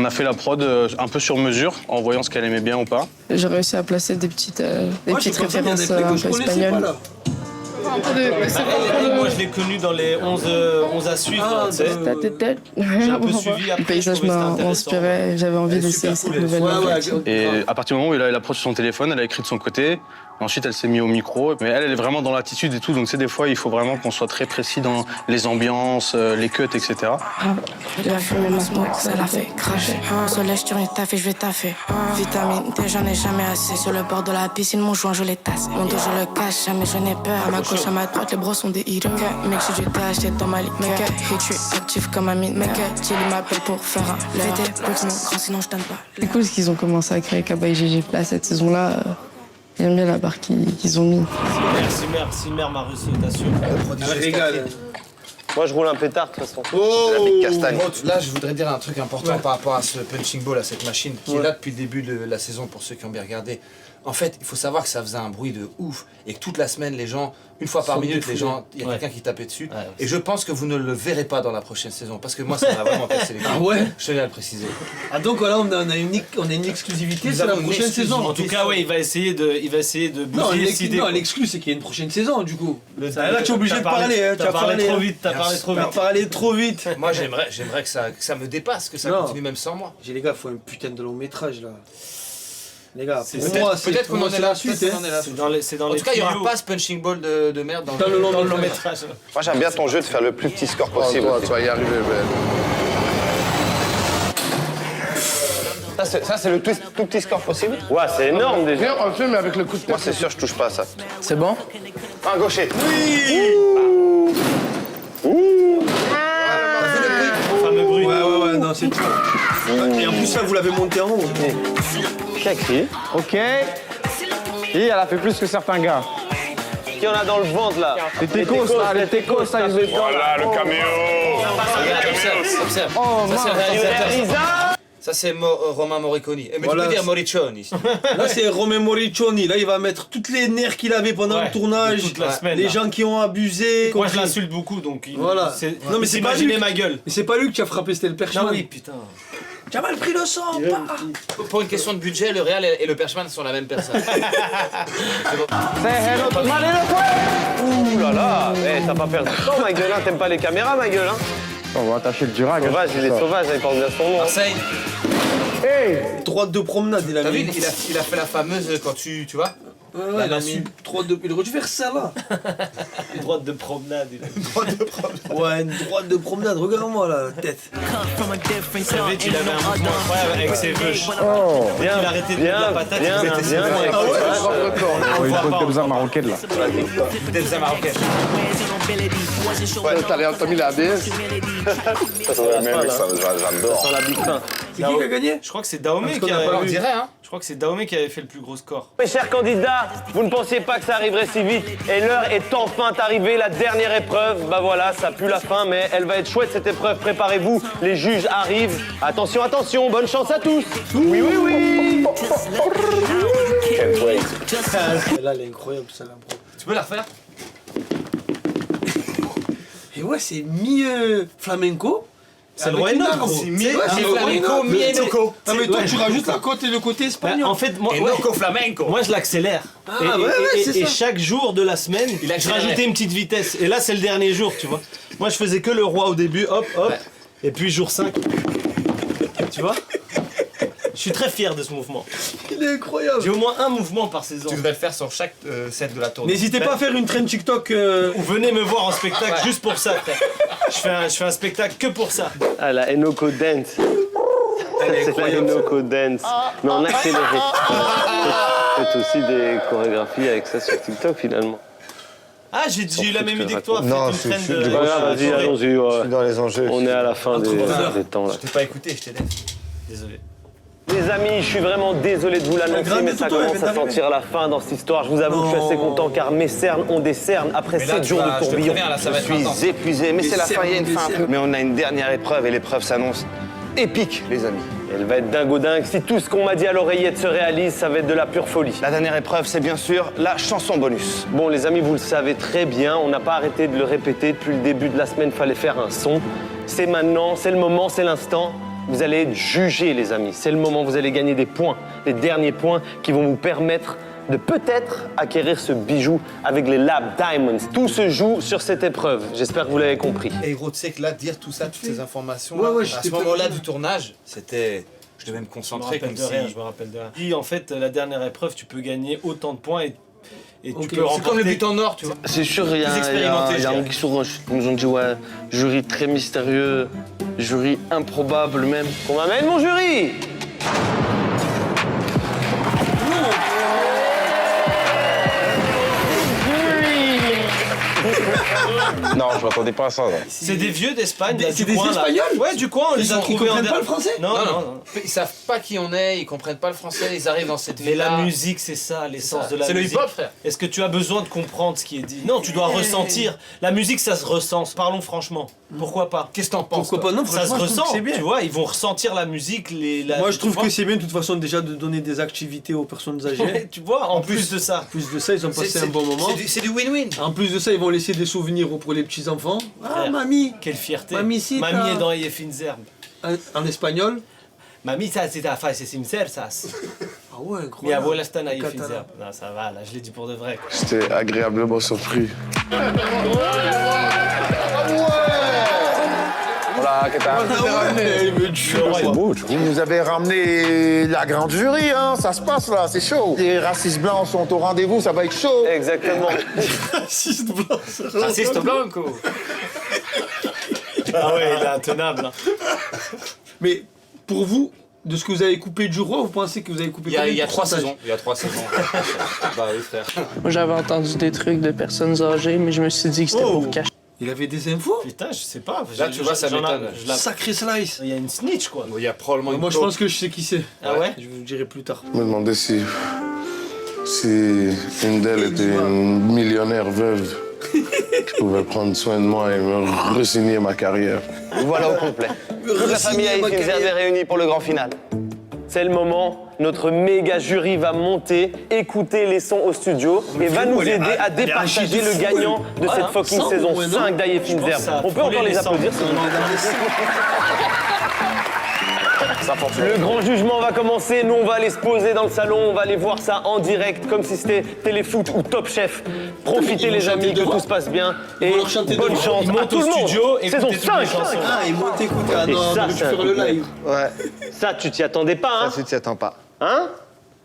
On a fait la prod un peu sur mesure, en voyant ce qu'elle aimait bien ou pas. J'ai réussi à placer des petites références un peu espagnoles. Moi je l'ai connu dans les 11 à suivre, tu sais. J'ai un peu suivi après. Le paysage m'a inspiré, j'avais envie d'essayer cette nouvelle langue. Et à partir du moment où elle a la prod sur son téléphone, elle a écrit de son côté. Ensuite, elle s'est mise au micro. Mais elle est vraiment dans l'attitude et tout. Donc, des fois, il faut vraiment qu'on soit très précis dans les ambiances, les cuts, etc. La fumée, ma smoke, ça l'a fait cracher. Soleil, je tourne taffer, je vais taffer. Vitamine D, j'en ai jamais assez. Sur le bord de la piscine, mon joint, je l'ai tassé. Mon dos, je le cache, jamais je n'ai peur. À ma gauche, à ma droite, les bros sont des heroes. Mec, si tu t'es acheté dans ma ligue. Mec, je suis actif comme un mine. Mec, Chili m'appelle pour faire un VT. Bloque mon grand, sinon je donne pas. C'est cool ce qu'ils ont commencé à créer Kaba et GG. Là, cette saison-là. J'aime bien la barre qu'ils ont mis. Merci, mère ma récitation. Moi, je roule un pétard, de toute façon. Oh, la big castagne. Là, je voudrais dire un truc important par rapport à ce punching ball, à cette machine, qui est là depuis le début de la saison, pour ceux qui ont bien regardé. En fait, il faut savoir que ça faisait un bruit de ouf, et que toute la semaine, les gens, une fois par minute, il y a quelqu'un qui tapait dessus. Et je pense que vous ne le verrez pas dans la prochaine saison, parce que moi, ça m'a vraiment cassé les couilles. Ah ouais. Je tenais à le préciser. Ah donc voilà, on a une exclusivité, c'est la prochaine saison. En tout cas, ouais, il va essayer de bouger. Non, l'exclus, c'est qu'il y a une prochaine saison, du coup. Là, tu es obligé de parler. T'as parlé trop vite. T'as parlé trop vite. Moi, j'aimerais que ça me dépasse, que ça continue même sans moi. Les gars, il faut un putain de long métrage, là. Les gars, peut-être qu'on en est là, suite. En tout cas, il n'y aura pas ce punching ball de merde dans le long métrage. Moi, j'aime bien ton jeu de faire le plus petit score possible. Tu vas y arriver, Ben. Ça, c'est le tout petit score possible? Ouais, c'est énorme déjà. Viens, on le fait, mais avec le coup de tête. Moi, c'est sûr, je touche pas à ça. C'est bon? Un gaucher. Oui. Fameux bruit. Ouais, non, c'est tout. Et en plus, ça, vous l'avez monté en haut. Qui a crié? Ok. Et elle a fait plus que certains gars. Qui en a dans le ventre, là? Les techos, là, ils ont Voilà, le caméo. Observe. Oh, Ça, c'est le réalisateur. Ça, Ça, c'est Romain Morriconi. Mais voilà, tu peux dire Morriccioni. Là, c'est Romain Morriccioni. Là, il va mettre toutes les nerfs qu'il avait pendant le tournage. Toute la semaine, les là. gens qui ont abusé. Moi, je l'insulte beaucoup, donc... Voilà. Non, mais c'est pas lui. Ma gueule. Mais c'est pas lui que tu as frappé, c'était le Perchman. Non, oui, putain. Tu as mal pris le sang, Pour une question de budget, le Real et le Perchman sont la même personne. Ouh là là, t'as pas perdu de temps, ma gueule, hein. T'aimes pas les caméras, ma gueule, hein. On va attacher le Durac. Sauvage, il est sauvage, il porte bien son nom. Marseille. Hey, droite de promenade, il a T'as mis. vu, il a fait la fameuse quand tu vois. Ouais, il a mis droite de... Il aurait dû faire ça, là. Une droite de promenade. Ouais, une droite de promenade, regarde-moi, là, la tête. Très vite, il avait un mouvement incroyable avec ses vœux. Oh, bien, il a arrêté de mettre la patate, il faisait ses vœux. Ah ouais, Une bonne Debza marocaine, là. Debza marocaine. Ouais, t'as mis la ABS. J'adore. Sans la big fin. C'est qui a gagné? Je crois que c'est Dahomey qui On dirait, hein. Je crois que c'est Dahomey qui avait fait le plus gros score. Mes chers candidats, vous ne pensiez pas que ça arriverait si vite et l'heure est enfin arrivée, la dernière épreuve. Bah voilà, ça pue la fin, mais elle va être chouette cette épreuve. Préparez-vous, les juges arrivent. Attention, attention, bonne chance à tous. Oui, oui, oui. Là, elle est incroyable, ça, là, bro. Tu peux la refaire? Et ouais, c'est mi-flamenco. C'est le roi Enoch, c'est mi-flamenco, mi-enoco. Non mais toi tu rajoutes la côte et le côté espagnol. En fait, moi, Enoco flamenco. moi je l'accélère. Et chaque jour de la semaine, je rajoutais une petite vitesse. Et là, c'est le dernier jour, tu vois. Moi, je faisais que le roi au début, hop, hop. Et puis jour 5. Tu vois? Je suis très fier de ce mouvement. Il est incroyable. J'ai au moins un mouvement par saison. Tu devrais le faire sur chaque set de la tournée. N'hésitez pas à faire une traîne TikTok. Ou venez me voir en spectacle juste pour ça, frère. Je fais un spectacle que pour ça. Ah, la Enoco Dance. C'est la Enoco Dance. Mais en accéléré. Faites aussi des chorégraphies avec ça sur TikTok, finalement. Ah, j'ai eu la même idée que toi. Non, faites une je suis traîne de... Vas-y, allons-y. Je suis dans les enjeux. On est à la fin des temps là. Je t'ai pas écouté, je t'ai Désolé. Les amis, je suis vraiment désolé de vous l'annoncer, mais ça commence à sentir la fin dans cette histoire. Je vous avoue que je suis assez content car mes cernes ont des cernes. Après 7 jours de tourbillon, Je suis épuisé, mais c'est la fin, il y a une fin. Mais on a une dernière épreuve et l'épreuve s'annonce épique, les amis. Elle va être dingo-dingue. Si tout ce qu'on m'a dit à l'oreillette se réalise, ça va être de la pure folie. La dernière épreuve, c'est bien sûr la chanson bonus. Bon, les amis, vous le savez très bien, on n'a pas arrêté de le répéter. Depuis le début de la semaine, fallait faire un son. C'est maintenant, c'est le moment, c'est l'instant. Vous allez être jugés, les amis. C'est le moment, vous allez gagner des points, les derniers points qui vont vous permettre de peut-être acquérir ce bijou avec les Lab Diamonds. Tout se joue sur cette épreuve. J'espère que vous l'avez compris. Et gros, tu sais que là, dire tout ça, toutes ces informations, Ouais, à ce moment-là du tournage, c'était... Je devais me concentrer comme si... Je me rappelle de rien. Puis en fait, la dernière épreuve, tu peux gagner autant de points et tu peux C'est comme le but en or, tu vois. C'est sûr, il y a Anguille sous roche. Ils nous ont dit, ouais, jury très mystérieux, jury improbable même. Qu'on m'amène mon jury! Non, je m'attendais pas à ça. C'est des vieux d'Espagne. C'est des Espagnols? Ouais, du coin, on les a Ils trouvés en comprennent pas le français? Non. Ils savent pas qui on est, ils comprennent pas le français, ils arrivent dans cette Mais ville-là. la musique, c'est ça, l'essence de la musique. C'est le hip-hop, frère. Est-ce que tu as besoin de comprendre ce qui est dit? Non, tu dois ressentir. La musique, ça se ressent. Parlons franchement. Pourquoi pas? Qu'est-ce que t'en penses? Pourquoi pas? Non, Ça se franchement, je trouve ressent, que c'est bien. tu vois, ils vont ressentir la musique. Moi, je trouve que c'est bien, de toute façon, déjà de donner des activités aux personnes âgées. Tu vois, en plus de ça. En plus de ça, ils ont passé un bon moment. C'est du win-win. En plus de ça, ils vont laisser des souvenirs pour les petits-enfants. Ah, Frère, mamie! Quelle fierté. Mamicita. Mamie est dans les fines herbes. En espagnol? Mamie, ça, c'est ta face, c'est sincersas. Ah ouais, Mi incroyable. abuela está ahí, Catalan. fines herbes. Non, ça va, là, je l'ai dit pour de vrai. Quoi. J'étais agréablement surpris. Voilà, qu'est-ce C'est beau, tu vois. Vous nous avez ramené la grande jury, hein, ça se passe là, c'est chaud. Les racistes blancs sont au rendez-vous, ça va être chaud. Exactement. Raciste blanc. Raciste blanco. Ah ouais, il est intenable. Hein. Mais pour vous, de ce que vous avez coupé du roi, vous pensez que vous avez coupé Il y a de 3 pourcentage? saisons. Il y a 3 saisons. Bah oui, frère. Moi, j'avais entendu des trucs de personnes âgées, mais je me suis dit que c'était pour cacher. Il avait des infos? Putain, je sais pas. Là, tu vois, ça m'étonne. Sacré slice. Il y a une snitch, quoi. Il y a probablement une Moi, je taupe. pense que je sais qui c'est. Ah ouais? Je vous le dirai plus tard. Je me demandais si une d'elles était une millionnaire veuve qui pouvait prendre soin de moi et me re-signer ma carrière. Voilà au complet. Toute la famille a été réunie pour le grand final. C'est le moment. Notre méga jury va monter, écouter les sons au studio et va nous aider à départager le gagnant de cette fucking saison 5 d'Aïe Fines Herbes. On peut encore les applaudir sinon. Le grand jugement va commencer, nous on va aller se poser dans le salon, on va aller voir ça en direct comme si c'était Téléfoot ou Top Chef. Profitez les amis, que tout se passe bien et bonne chance à tout le monde. Saison 5. Ah, ils m'ont écouté. Ah non, ça, je vais c'est faire le live. Ouais, Ça, tu t'y attendais pas, hein? ça tu t'y attends pas. Hein?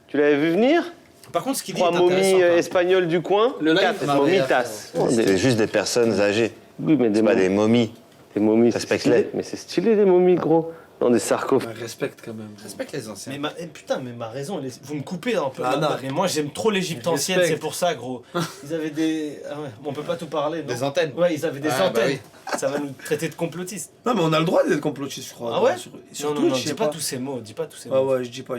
Tu l'avais vu venir? Par contre, ce qu'il dit 3 est momies intéressant. espagnoles du coin, Le live, 4 non, momitas. C'est juste des personnes âgées. Oui, mais des Pas momies. des momies. Des momies, c'est Respecte-les. stylé. Mais c'est stylé, des momies, gros. Dans des sarcophages. Respecte quand même. Respecte les anciens. Mais putain, mais ma raison, vous me coupez un peu. Ah, non. Mais moi, j'aime trop l'Égypte ancienne, Respect. c'est pour ça, gros. Ils avaient des. Ah ouais, on peut pas tout parler. Non? Des antennes. Ouais, ils avaient des Ah, antennes. bah oui. Ça va nous traiter de complotistes. Non, mais on a le droit d'être complotiste, je crois. Ah ouais? Surtout, non, je sais dis pas tous ces mots, dis pas tous ces Ah mots. ouais, je dis pas.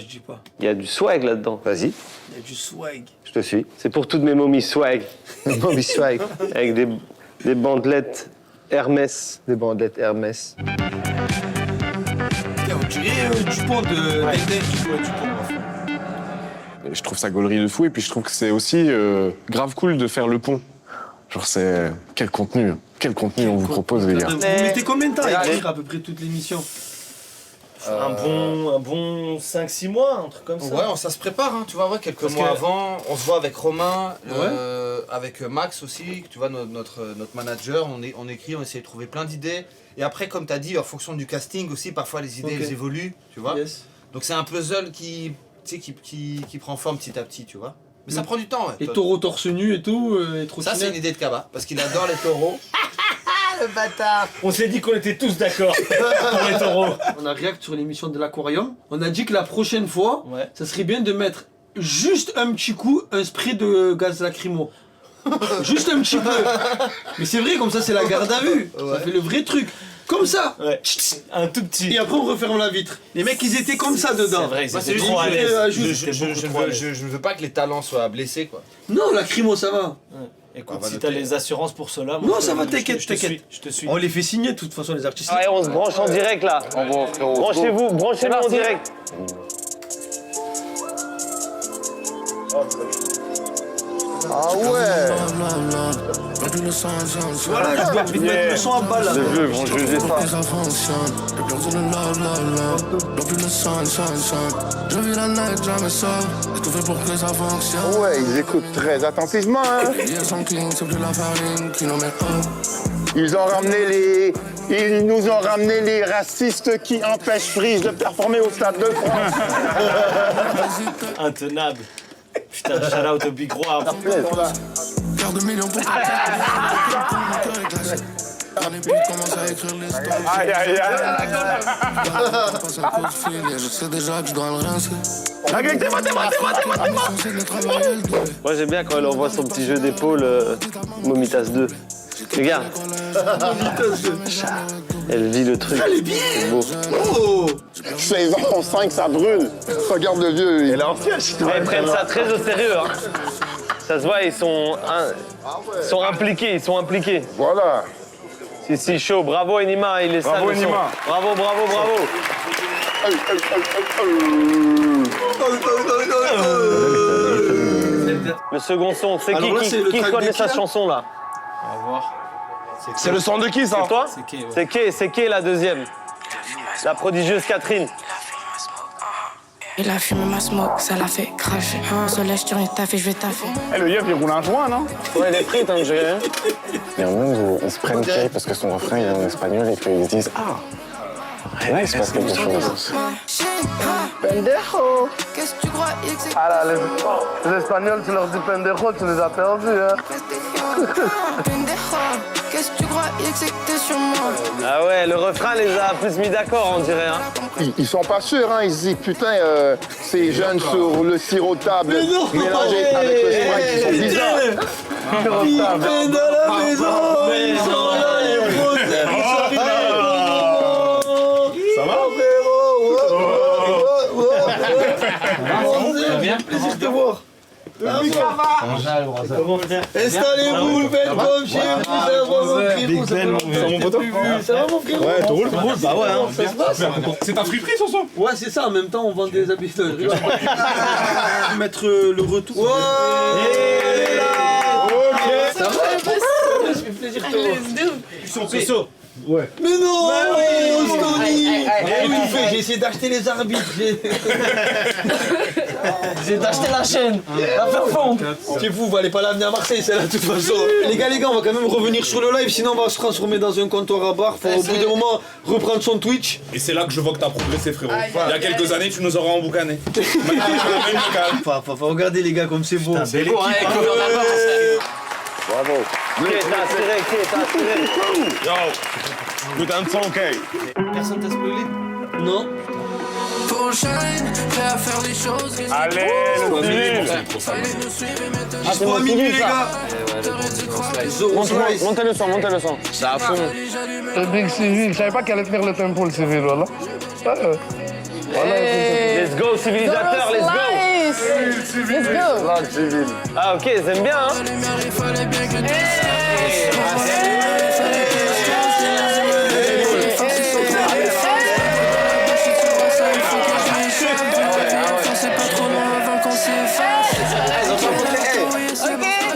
Il y a du swag là-dedans. Vas-y, Il y a du swag. je te suis. C'est pour toutes mes momies swag. Bobby Swag, Avec des bandelettes Hermès. des bandelettes Hermès. On dirait du pont de. Ouais, du pont. Je trouve ça gaulerie de fou et puis je trouve que c'est aussi grave cool de faire le pont. Genre c'est... Quel contenu on vous propose les gars. Vous mettez combien de temps à écrire à peu près toute l'émission? Un bon 5-6 mois, un truc comme ça. Ouais, ça se prépare, hein, tu vois, ouais, quelques mois avant, on se voit avec Romain, avec Max aussi, tu vois, notre manager, on écrit, on essaie de trouver plein d'idées. Et après, comme tu as dit, en fonction du casting aussi, parfois les idées elles évoluent, tu vois. Yes. Donc c'est un puzzle qui prend forme petit à petit, tu vois. Mais ça prend du temps, ouais. Et taureau torse nu et tout, et Ça, c'est une idée de Kaba, parce qu'il adore les taureaux. Le bâtard. On s'est dit qu'on était tous d'accord pour les taureaux. On a réacté sur l'émission de l'aquarium. On a dit que la prochaine fois, ça serait bien de mettre juste un petit coup, un spray de gaz lacrymo. Juste un petit peu. Mais c'est vrai, comme ça, c'est la garde à vue. Ça fait le vrai truc. Comme ça. Ouais. Un tout petit. Et après, on referme la vitre. Les mecs, ils étaient comme ça dedans. C'est vrai, ils Bah, étaient c'est trop à l'aise. Je ne veux pas que les talents soient blessés, quoi. Non, la crimo, ça va. Ouais. Écoute, si t'as les assurances pour cela... Non, ça va, t'inquiète, t'inquiète. Je te suis. On les fait signer, de toute façon, les artistes. Ouais, on se branche en direct là. Branchez-vous en direct. Ah ouais. Voilà, je dois mettre le son à balle là. Les vieux vont juger ça. Ouais, ils écoutent très attentivement. Hein. Ils nous ont ramené les racistes qui empêchent Freeze de performer au Stade de France. Intenable. Putain, shout out au Big Roi. Aïe, aïe, aïe. Je sais déjà que je dois le rincer. Moi j'aime bien quand elle envoie son petit jeu d'épaule Momitas 2. Regarde. Elle vit le truc. Elle est bien. C'est beau. Oh. Saison 5, ça brûle. Regarde le vieux, il est ancien. Ils prennent ça très au sérieux. Hein. Ça se voit, ils sont impliqués, Voilà. Si, chaud. Bravo Enima, il est sale. Bravo, le son. Enima. Bravo. Le second son, c'est Alors là, c'est le qui track connaît de sa qui, là chanson là? On va voir. C'est le son de qui ça? C'est toi? C'est Kay, ouais. C'est Kay la deuxième. La prodigieuse Catherine. Il a fumé ma smoke, ça l'a fait cracher. Soleil, je tourne taffer, je vais taffer. Eh, le yep, il roule un joint, non? Ouais, les frites, hein, j'ai. Il y a un monde où ils se prennent Kay parce que son refrain est en espagnol et qu'ils se disent ah, là il se passe quelque chose. Pendejo. Qu'est-ce que tu crois, X? Ah là, les Espagnols, tu leur dis pendejo, tu les as perdus, hein. Qu'est-ce que tu crois, X, que t'es sur moi? Ah ouais, le refrain les a plus mis d'accord, on dirait. Hein. Ils sont pas sûrs, hein. Ils se disent, putain, ces jeunes sur le sirotable mélangés avec le Sprite, ils sont bizarres. Sirotable. Dans la maison, ils sont là, les faussaires, ils sont arrivés. Ça va, frérot? Bien, plaisir de te voir. Installez-vous, le bel comme chez vous, ça va mon frérot, ça va mon frérot? Ouais, tu roules, bah ouais, hein. Ça se passe? C'est ta friperie, sur ça? Ouais, c'est ça, en même temps, on vend des habits. Mettre le retour. Ouais! Ça va? Ça fait plaisir de te voir. Ils sont sociaux. Ouais. Mais non! Stony! J'ai essayé d'acheter les arbitres. J'ai d'acheter la chaîne. La faire fondre. C'est fou, vous allez pas l'amener à Marseille, celle-là, de toute façon. Les gars, on va quand même revenir sur le live, sinon on va se transformer dans un comptoir à bar. Faut au bout d'un moment reprendre son Twitch. Et c'est là que je vois que t'as progressé, frérot. Il y a quelques années, tu nous auras emboucané. Faut regarder les gars comme c'est beau. C'est beau, hein, Bravo. Kay, t'as attiré. Yo, good son, Kay. Personne t'a spoilé? Non. Pour shine, prêt à faire les choses. Allez, le Ah, c'est pas minuit, les gars. Montez le son. Ça a fond. Le Big Civil, je savais pas qu'elle allait faire le tempo, le civil, voilà. Let's go, civilisateur, let's go. Let's go. Ah ok, ils aiment bien, hein.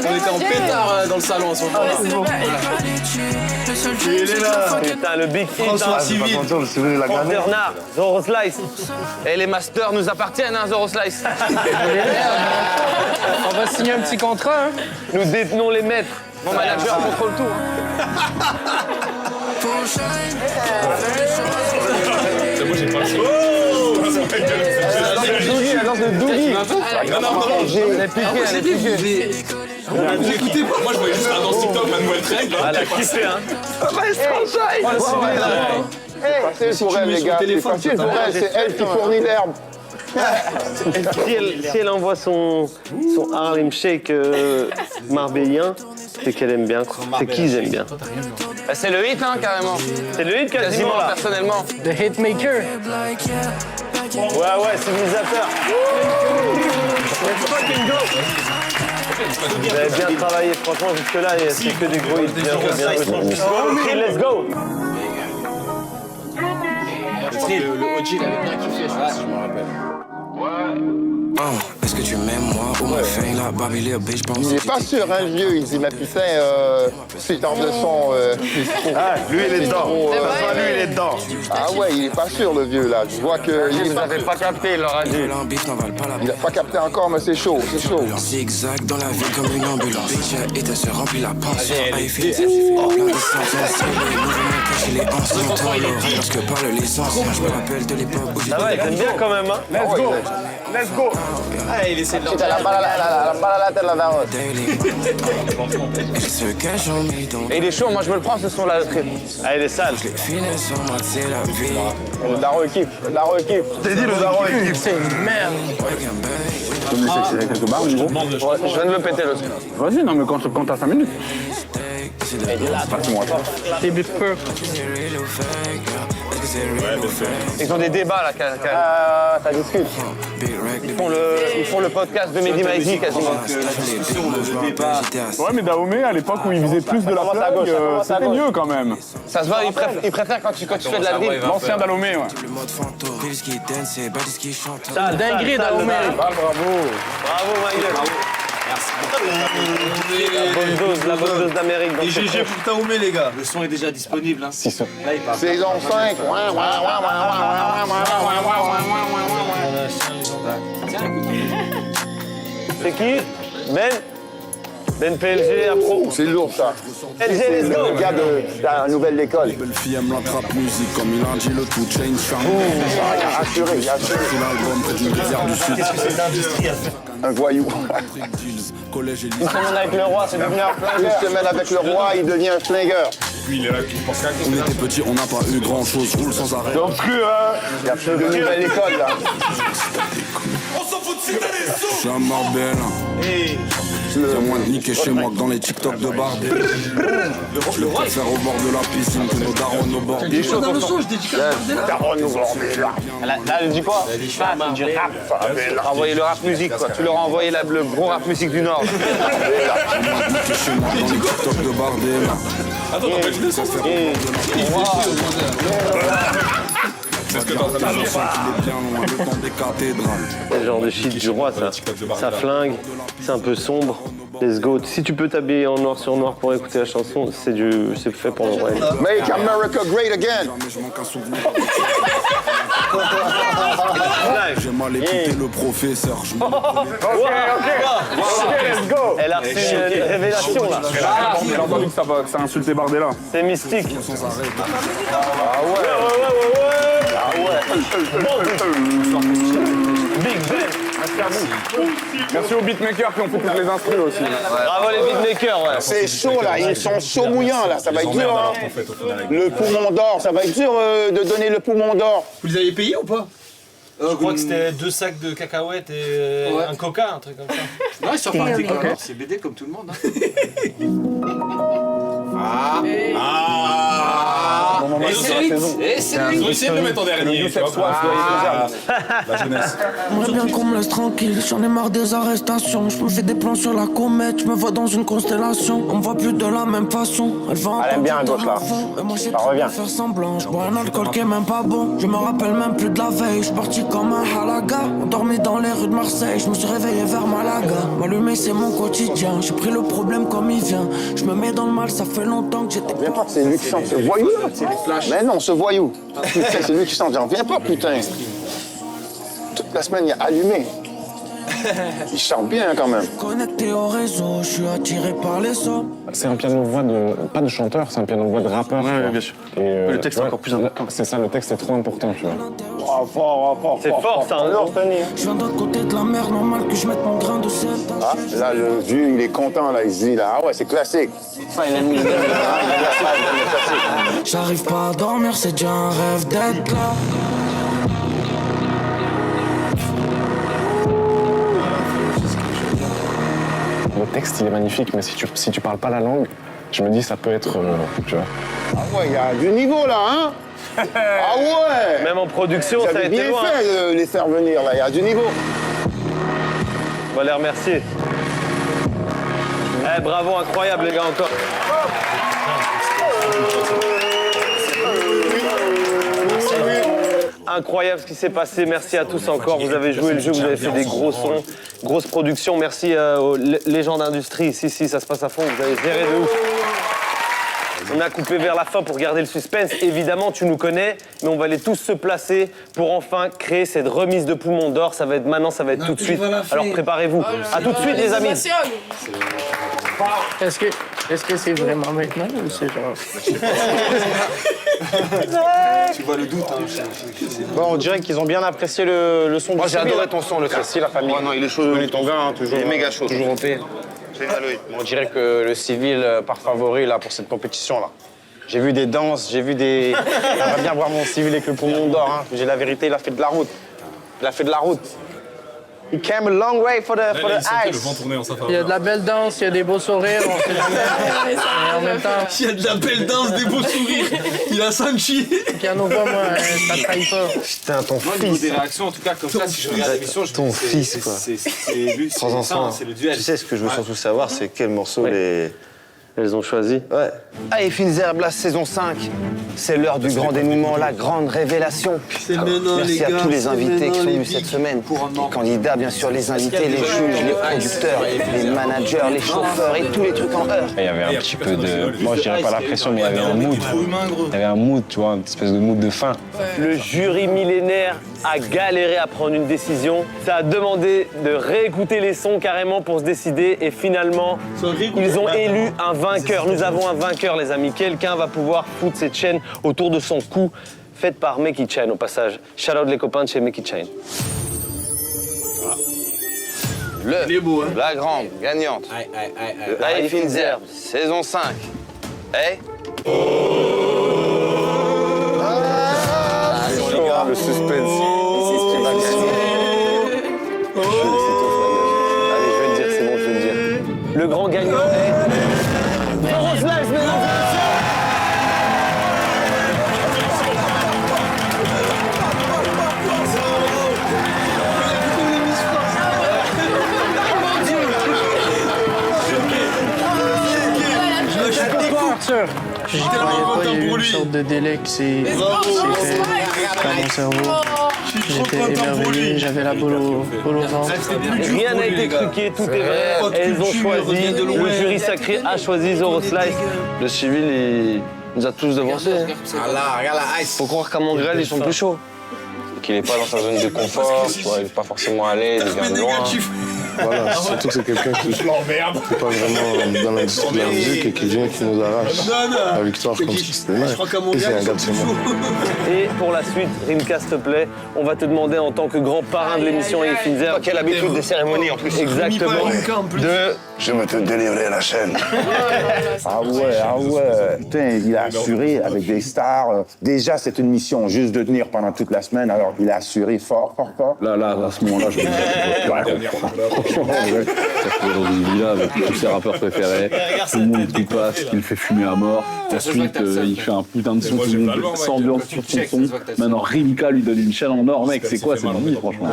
On était en pétard dans le salon en ce moment. Il est là. Putain, le Big Hit, François Civil. Bernard, Zoro Slice. Et les masters nous appartiennent, hein, Zoro Slice. On va signer un petit contrat, hein. Nous détenons les maîtres. Mon manager contrôle tout. Moi, j'ai pas le choix. La danse de Dougie. Elle est piquée. Vous écoutez pas? Moi, je voyais juste un danse TikTok, Manuel Treg. Elle a kiffé, hein. C'est facile pour elle, les gars. C'est facile pour elle, c'est elle qui fournit l'herbe. Si elle envoie son Harlem Shake marbellien, c'est qu'elle aime bien. C'est qu'ils aiment bien. Bah, c'est le hit, hein, carrément. C'est le hit quasiment là. Personnellement. The Hitmaker. Ouais, civilisateur. Let's fucking go. Vous avez bien travaillé, franchement, jusque-là, c'est que des gros hits. Bien joué. Let's go. Le OG, il avait bien kiffé, je me rappelle. Est-ce que tu m'aimes moi ou ma fame là, Barbie Little bitch, pense. Il est pas sûr, hein, le vieux, il dit, mais putain, c'est en de son. Ah, lui, il est dedans. Lui, il est dedans. Ah ouais, il est pas sûr, le vieux, là. Je vois que. Ils n'avaient pas capté, il leur a dit. Il a pas capté encore, mais c'est chaud, c'est chaud. Zigzag dans la ville comme une ambulance. Bitch, et ta se remplit la pension. iPhone, ça fait plein de sens. Chez les anciens temps, l'oreille lorsque parlent les anciens. Je me rappelle de l'époque où j'ai. Ça va, ils aiment bien quand même, hein. Let's go. Let's go. Ah, il essaie de leur La balala, la daronne. Et il est chaud, moi je me le prends ce son là. Ah, il est sale. Le daron équipe, le daron équipe. Je t'ai dit, le daron équipe. C'est une merde. Tu veux me laisser tirer quelques barres, gros? Ouais, je viens de le péter l'autre. Vas-y, non, mais quand t'as 5 minutes. Passe-moi ça. C'est bit peu. Ils ont des débats là, ça discute. Ils font le podcast de Mehdi Maizi quasiment. Ouais, mais Dahomey, à l'époque où il faisait plus de la flag, c'était mieux quand même. Ça se voit, ils préfèrent quand tu fais de la drill. L'ancien Dahomey, ouais. Ah, dinguerie Dahomey. Bravo. Bravo, ma gueule. La bonne dose d'Amérique. Et GG pour Taoumé, les gars. Le son est déjà disponible. Hein. Si, ça. Là, il part. Saison 5. C'est qui? Ben PLG, Afro. C'est lourd, ça. LG, let's go. Le gars de la nouvelle école. Belle fille aime la trap musique comme il a dit le tout change charme. Il a assuré, il a assuré. C'est l'album près d'une rivière du sud. Qu'est-ce que c'est d'industrie à faire? Un voyou. Collège et Une semaine avec le roi, c'est devenu un flingueur. Une semaine avec le roi, il devient un flingueur. Puis il est là, on était petits, on n'a pas eu grand chose, roule sans arrêt. Donc, il y a plus de nouvelle école, là. On s'en fout de citer les sous. Je suis un Marbella. C'est moins de niquer chez moi que dans les TikTok de Barbie. Je le préfère au bord de la piscine que nos darons au bord. Il est chaud dans le son, je dédicace Bardella. Daron au bord, mais là. Là, elle dit quoi? C'est du rap. Envoyer le rap musique, quoi. Tu leur as envoyé le gros rap musique du Nord. Niquer chez moi dans les TikTok de Barbie. Attends, je vais faire Qu'est-ce que t'as en train de C'est le genre de shit du roi, ça. Ça flingue, c'est un peu sombre. Let's go. Si tu peux t'habiller en noir sur noir pour écouter la chanson, c'est fait pour le roi. Make America great again. J'ai mal écouté le professeur. Ok, let's go. Elle a reçu une révélation là. Elle a entendu que ça a insulté Bardella. C'est mystique. Ah ouais. Big Ben. Merci à vous. Merci aux beatmakers qui ont fait toutes les instrus aussi. Bravo les beatmakers, ouais. C'est chaud, là. Ils sont chauds mouillants, là. Ça va être dur, hein. Le poumon d'or. Ça va être dur de donner le poumon d'or. Vous les avez payés ou pas? Je crois que c'était 2 sacs de cacahuètes et un coca, un truc comme ça. Non, ils sont partis quand même. C'est BD comme tout le monde. Et c'est lui. Essaye de le mettre en dernier. La jeunesse. J'aimerais bien qu'on me laisse tranquille, j'en ai marre des arrestations. Je me fais des plans sur la comète, je me vois dans une constellation. On me voit plus de la même façon. Elle aime bien un gosse là. Et moi j'ai trop faire semblant. Je bois un alcool qui est même pas bon. Je me rappelle même plus de la veille. Je suis parti comme un halaga. On dormait dans les rues de Marseille. Je me suis réveillé vers Malaga. M'allumer c'est mon quotidien. J'ai pris le problème comme il vient. Je me mets dans le mal, ça fait longtemps que j'étais. Viens pas, c'est lui qui chante. Ce voyou là. Mais non, ce voyou. Putain, c'est lui qui chante. Viens pas, putain. Toute la semaine, il a allumé. Il chante bien quand même. Connecté au réseau, je suis attiré par les sons. C'est un piano-voix pas de chanteur, c'est un piano-voix de rappeur. Ouais, bien sûr. Et, le texte est encore plus important. C'est ça, le texte est trop important, tu vois. C'est fort ça, hein, Anthony. Je viens d'un côté de la mer, normal que je mette mon grain de sel. Ah, là, le vieux, il est content, là, il se dit, là, ah ouais, c'est classique. Ça, il aime le J'arrive pas à dormir, c'est déjà un rêve d'être là. texte, il est magnifique, mais si tu parles pas la langue, je me dis, ça peut être, tu vois. Ah ouais, il y a du niveau là, hein. Ah ouais. Même en production, ça a été bien loin. fait de les faire venir là, il y a du niveau. On va les remercier. Eh, bravo, incroyable les gars, encore. Incroyable ce qui s'est passé, merci à tous encore. Vous avez joué le jeu, vous avez fait des gros sons, grosse production. Merci aux légendes d'industrie. Ici, ça se passe à fond, vous avez géré de ouf. On a coupé vers la fin pour garder le suspense. Évidemment, tu nous connais, mais on va aller tous se placer pour enfin créer cette remise de poumon d'or. Ça va être maintenant, ça va être tout de suite. Alors préparez-vous. À tout de suite, les amis. Est-ce que c'est vraiment maintenant ou c'est genre... Tu vois le doute, hein. Bon, on dirait qu'ils ont bien apprécié le son. Moi, j'ai adoré ton son, le Tracy, la famille. Ouais, non, il est chaud, ton gars, hein, toujours. Il est méga chaud. Toujours OP. On dirait que le civil part favori là, pour cette compétition-là. J'ai vu des danses, j'ai vu des... J'aimerais bien voir mon civil avec le poumon d'or. Hein. J'ai la vérité, il a fait de la route. Il a fait de la route. He came a long way for the ice. Il y a de la belle danse, il y a des beaux sourires, on sait jamais. Et en même temps... Il y a de la belle danse, des beaux sourires. Il a senti. Piano pas, moi, ça trahit pas. Putain, ton Moi, au niveau fils. des réactions, en tout cas, comme ça, si je regarde l'émission, je Ton me dis, fils, quoi. c'est le duel. Tu sais, ce que je veux surtout savoir, c'est quel morceau elles ont choisi. Ouais. Allez, Fines Herbes, la saison 5. C'est l'heure du grand dénouement, la grande révélation. Merci à tous les invités qui sont venus cette semaine. Les candidats, bien sûr, les invités, les juges, les producteurs, les managers, les chauffeurs et tous les trucs en heure. Il y avait un petit peu de... Moi, je dirais pas la pression, mais il y avait un mood. Il y avait un mood, tu vois, une espèce de mood de fin. Le jury millénaire a galéré à prendre une décision. Ça a demandé de réécouter les sons carrément pour se décider. Et finalement, ils ont élu un vainqueur. Nous avons un vainqueur, les amis. Quelqu'un va pouvoir foutre cette chaîne autour de son cou, faite par Meki Chain au passage. Shout out les copains de chez Meki Chain. La grande gagnante de Aïe Fines Herbes, saison 5. Hey. Le suspense. Qui va gagner? Allez, je vais le dire, c'est bon, je vais le dire. Le grand gagnant est... Rose Live, mesdames et messieurs. J'y croyais pas, il y a eu une sorte de délai qui s'est fait dans mon cerveau. J'étais émerveillé, j'avais la boule au ventre. Rien n'a été truqué, tout est vrai. Elles ont choisi, le jury sacré a choisi Zoro Slice. Le civil, il nous a tous devancés. Regarde la ice. Faut croire qu'à Montréal, ils sont plus chauds. Qu'il n'est pas dans sa zone de confort, tu vois, il n'est pas forcément à l'aise, il vient de loin. Voilà, surtout que c'est quelqu'un qui n'est pas vraiment dans l'industrie de la musique et qui vient, qui nous arrache la victoire comme si c'était hier. Et c'est un gars de chez moi. Et pour la suite, Rimka, s'il te plaît, on va te demander en tant que grand parrain de l'émission Aïe Fines Herbes. Quelle habitude des cérémonies en plus. Exactement. Je vais te délivrer la chaîne. Ah ouais. Putain, il a assuré avec des stars. Déjà, c'est une mission juste de tenir pendant toute la semaine. Alors, il a assuré fort. Là, à ce moment-là, je me disais, je peux plus rien comprendre. Franchement, il est là avec tous ses rappeurs préférés. Tout le monde qui passe, qui le fait fumer à mort. Ensuite, il fait un putain de son, tout le monde s'ambiance sur son son. Maintenant, Rimka lui donne une chaîne en or. Mec, c'est quoi cette vie, franchement?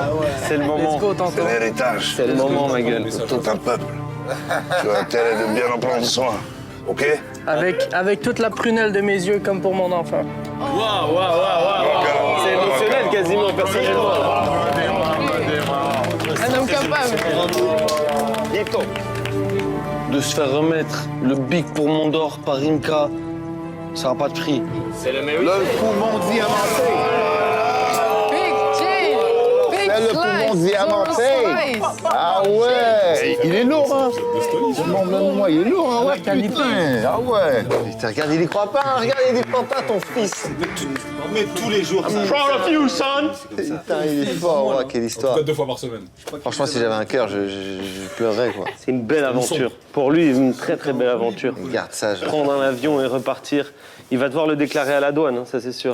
C'est le moment. C'est l'héritage. C'est le moment, ma gueule. C'est tout un peuple. Tu as intérêt de bien en prendre soin. OK? Avec toute la prunelle de mes yeux comme pour mon enfant. Waouh. C'est émotionnel quasiment, personnellement. Un homme capable. Dito. De se faire remettre le big pour Mont d'Or par Rimka, ça n'a pas de prix. C'est le mérite. Le poumon diamanté. C'est le poumon diamanté. Ah ouais. Il est lourd, hein. Même moi, il est lourd, hein. Ouais, ah ouais. Regarde, il y croit pas, hein. Regarde, il y croit pas, ton fils. Mais tous les jours, ça. Proud of you, son. Putain, il est fort, ouais, quelle histoire. 2 fois par semaine. Franchement, si j'avais un cœur, je pleurerais, quoi. C'est une belle aventure. Pour lui, une très très belle aventure. Garde ça, Prendre un avion et repartir. Il va devoir le déclarer à la douane, hein, ça c'est sûr.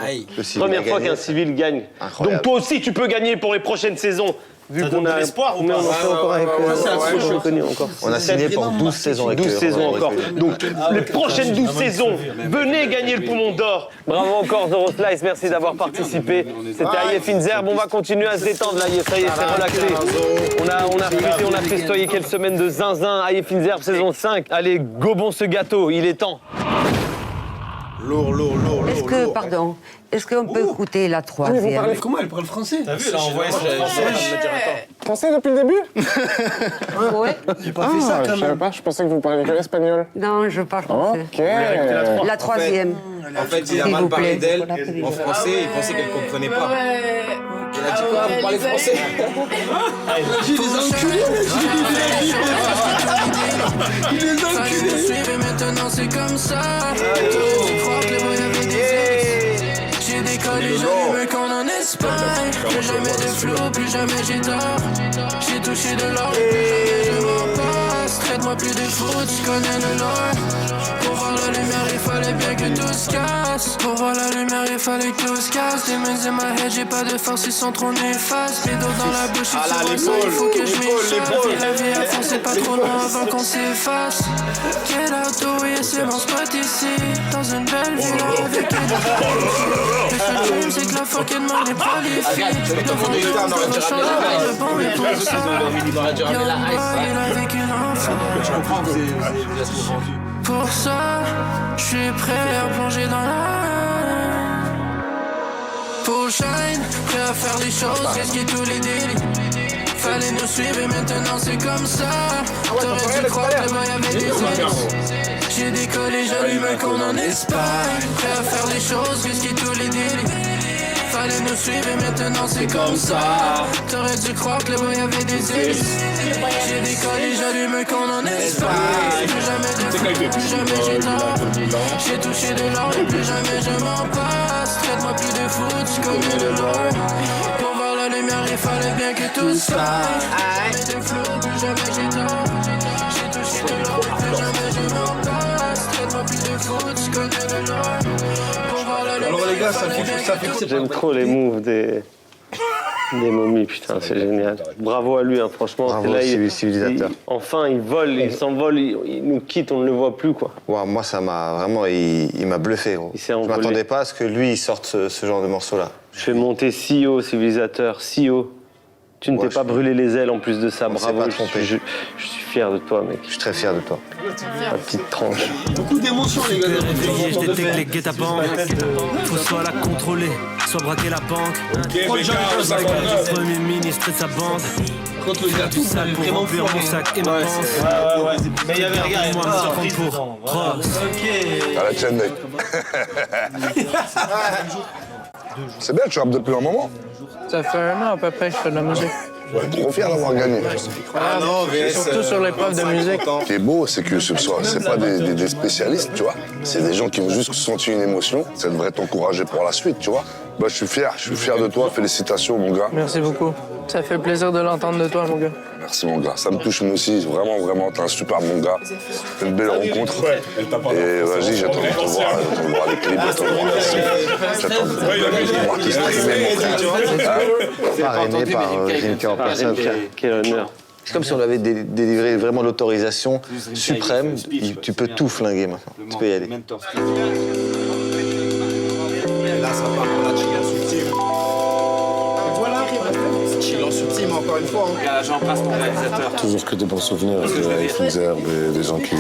Première fois qu'un civil gagne. Incroyable. Donc toi aussi, tu peux gagner pour les prochaines saisons. vu qu'on a l'espoir ou pas? On a signé pour 12 saisons avec 12 saisons encore. Donc les prochaines 12 saisons, venez gagner le poumon d'or. Bravo encore Zoro Slice, merci d'avoir participé. C'était Aïe Finzerbe, on va continuer à se détendre là, ça y est, c'est relaxé. On a festoyé quelques semaines de zinzin, Aïe Finzerbe saison 5. Allez, gobons ce gâteau, il est temps. Lourd. Est-ce qu'on peut écouter la troisième? Comment elle parle français? T'as vu, elle a envoyé son français. Français depuis le début? Ouais. J'ai pas fait ça quand Je savais même. pas, je pensais que vous parliez que espagnol. Non, je parle français. Ok. La troisième. En fait, il a mal parlé d'elle en français, il pensait qu'elle comprenait pas. Il a dit quoi? Vous parlez français? J'ai les enculés, il les enculés. Maintenant c'est comme ça. J'ai décollé, j'allume qu'on en Espagne. Plus jamais de flou, plus jamais j'ai tort. J'ai touché de l'or, plus jamais je m'en passe. Traite-moi plus de foot, tu connais le lore. Pour voir la lumière, il fallait bien que tout se casse. Pour voir la lumière, il fallait que tout se casse. Demons in my head, j'ai pas de force, ils sont trop néfastes. Les dos dans la bouche, ils sont il faut que je m'échappe. La vie à fond, c'est pas trop loin avant qu'on s'efface. Get out the way, c'est mon spot ici. Dans une belle ville avec une le seul problème c'est que la fucking monde est prolifique. Le fond du monde va changer avec le bon et pour ça. Yo, il a vécu l'enfant. Je comprends que vous êtes vendu. Pour ça, je suis prêt à plonger dans la... Pour shine, prêt à faire les choses, risquer tous les délits. Fallait nous suivre et maintenant c'est comme ça. T'aurais dû croire que moi y'avait des ailes. J'ai décollé, j'allume qu'on en Espagne. Prêt à faire les choses, risquer tous les délits. Fallait nous suivre et maintenant c'est comme ça. T'aurais dû croire que le boy avait des hélices. J'ai décollé, j'allume qu'on en Espagne. Plus jamais de flou, plus jamais j'ai tort. J'ai touché de l'or et plus jamais je m'en passe. Traite-moi plus de foot, tu connais le lore. Pour voir la lumière, il fallait bien que tout se passe. Plus jamais de flou, plus jamais j'ai tort. J'ai touché de l'or et plus jamais je m'en passe. Traite-moi plus de foot, tu connais le lore. Alors les gars, ça fait J'aime trop les moves des momies, putain, c'est génial. Bravo à lui, hein, franchement. Bravo, là, civilisateur. Enfin, il vole, il s'envole, il nous quitte, on ne le voit plus, quoi. Wow, moi, ça m'a vraiment... Il m'a bluffé, gros. Je m'attendais pas à ce que lui, il sorte ce genre de morceau-là. Je fais monter CEO, civilisateur, CEO. Tu ne t'es pas brûlé les ailes en plus de ça, bravo. Pas trompé. Je suis fier de toi, mec. Je suis très fier de toi. Ta petite tranche. beaucoup d'émotions, les gars. Je détecte les guet-apens. Faut soit la contrôler, soit braquer la banque. Le premier ministre et sa bande. Quand le gars tout sale pour remplir mon sac et ma panse. Ouais. Mais il y avait, regarde, moi un second pour Ross. À la chaîne, mec. C'est bien, tu rappes depuis un moment. Ça fait 1 an à peu près que je fais de la musique. Ouais, trop fier d'avoir gagné. Ah non, surtout sur l'épreuve de musique. Ce qui est beau, c'est que c'est pas des spécialistes, tu vois. C'est des gens qui ont juste senti une émotion. Ça devrait t'encourager pour la suite, tu vois. Bah, je suis fier de toi. Félicitations, mon gars. Merci beaucoup. Ça fait plaisir de l'entendre de toi, mon gars. Merci, mon gars. Ça me touche, moi aussi. Vraiment, t'es un super bon gars. C'est une belle rencontre. Et vas-y, j'attends de te voir les clips, j'attends de voir la scène. J'attends de voir qui streamer, mon frère. Parrainé par Zinka en personne. Quel honneur. C'est comme si on avait délivré vraiment l'autorisation suprême. Tu peux tout flinguer maintenant. Tu peux y aller. Là, ça part pour la Chilan sur Team. Et voilà, Chilan sur Team, encore une fois. J'embrasse mon réalisateur. Toujours que des bons souvenirs avec Finzerbe et des gens qui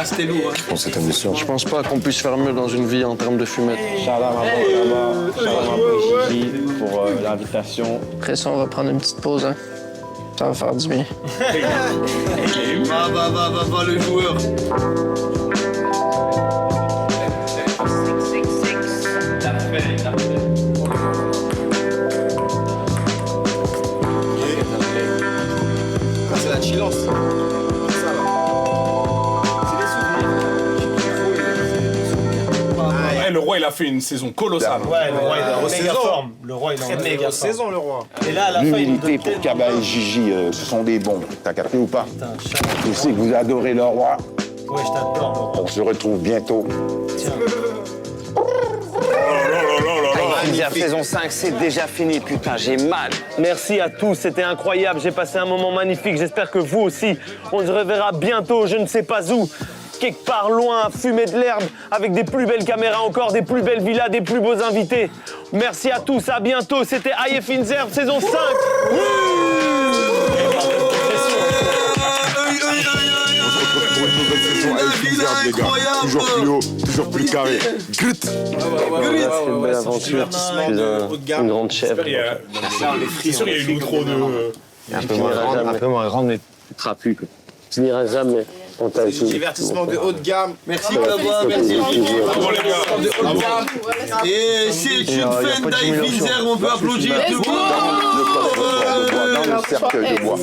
c'était lourd. font cette émission. Je pense pas qu'on puisse faire mieux dans une vie en termes de fumette. Shalom pour l'invitation. Après ça, on va prendre une petite pause, hein. Ça va faire du bien. Va, le joueur. C'est la chillance. Ça va. Le roi, il a fait une saison colossale. Ouais, le roi, il a une méga forme. Le roi, il a une méga saison, le roi. Et là, à la fin, il nous L'humilité donne pour Kaba et Gigi, ce sont des bons. T'as capté ou pas? Je sais que vous adorez le roi. Ouais, je t'adore. On se retrouve bientôt. Tiens. Finzer saison 5, c'est déjà fini, putain, j'ai mal. Merci à tous, c'était incroyable. J'ai passé un moment magnifique. J'espère que vous aussi. On se reverra bientôt, je ne sais pas où. Quelque part loin, fumer de l'herbe, avec des plus belles caméras encore, des plus belles villas, des plus beaux invités. Merci à tous, à bientôt. C'était Aïe Finzer saison 5. Pour une nouvelle saison avec Finzer, les gars. Toujours plus haut, toujours plus carré. Grit. C'est une belle aventure. Je suis une grande chèvre. C'est sûr, il y a eu trop de. Un peu moins grande, mais trapu. Je n'irai jamais. On t'a dit. Divertissement de haut de gamme. Merci Kaba, merci. Bravo les gars. Et c'est une fan d'Aïe Finzer, on peut applaudir. Dans le cercueil de bois.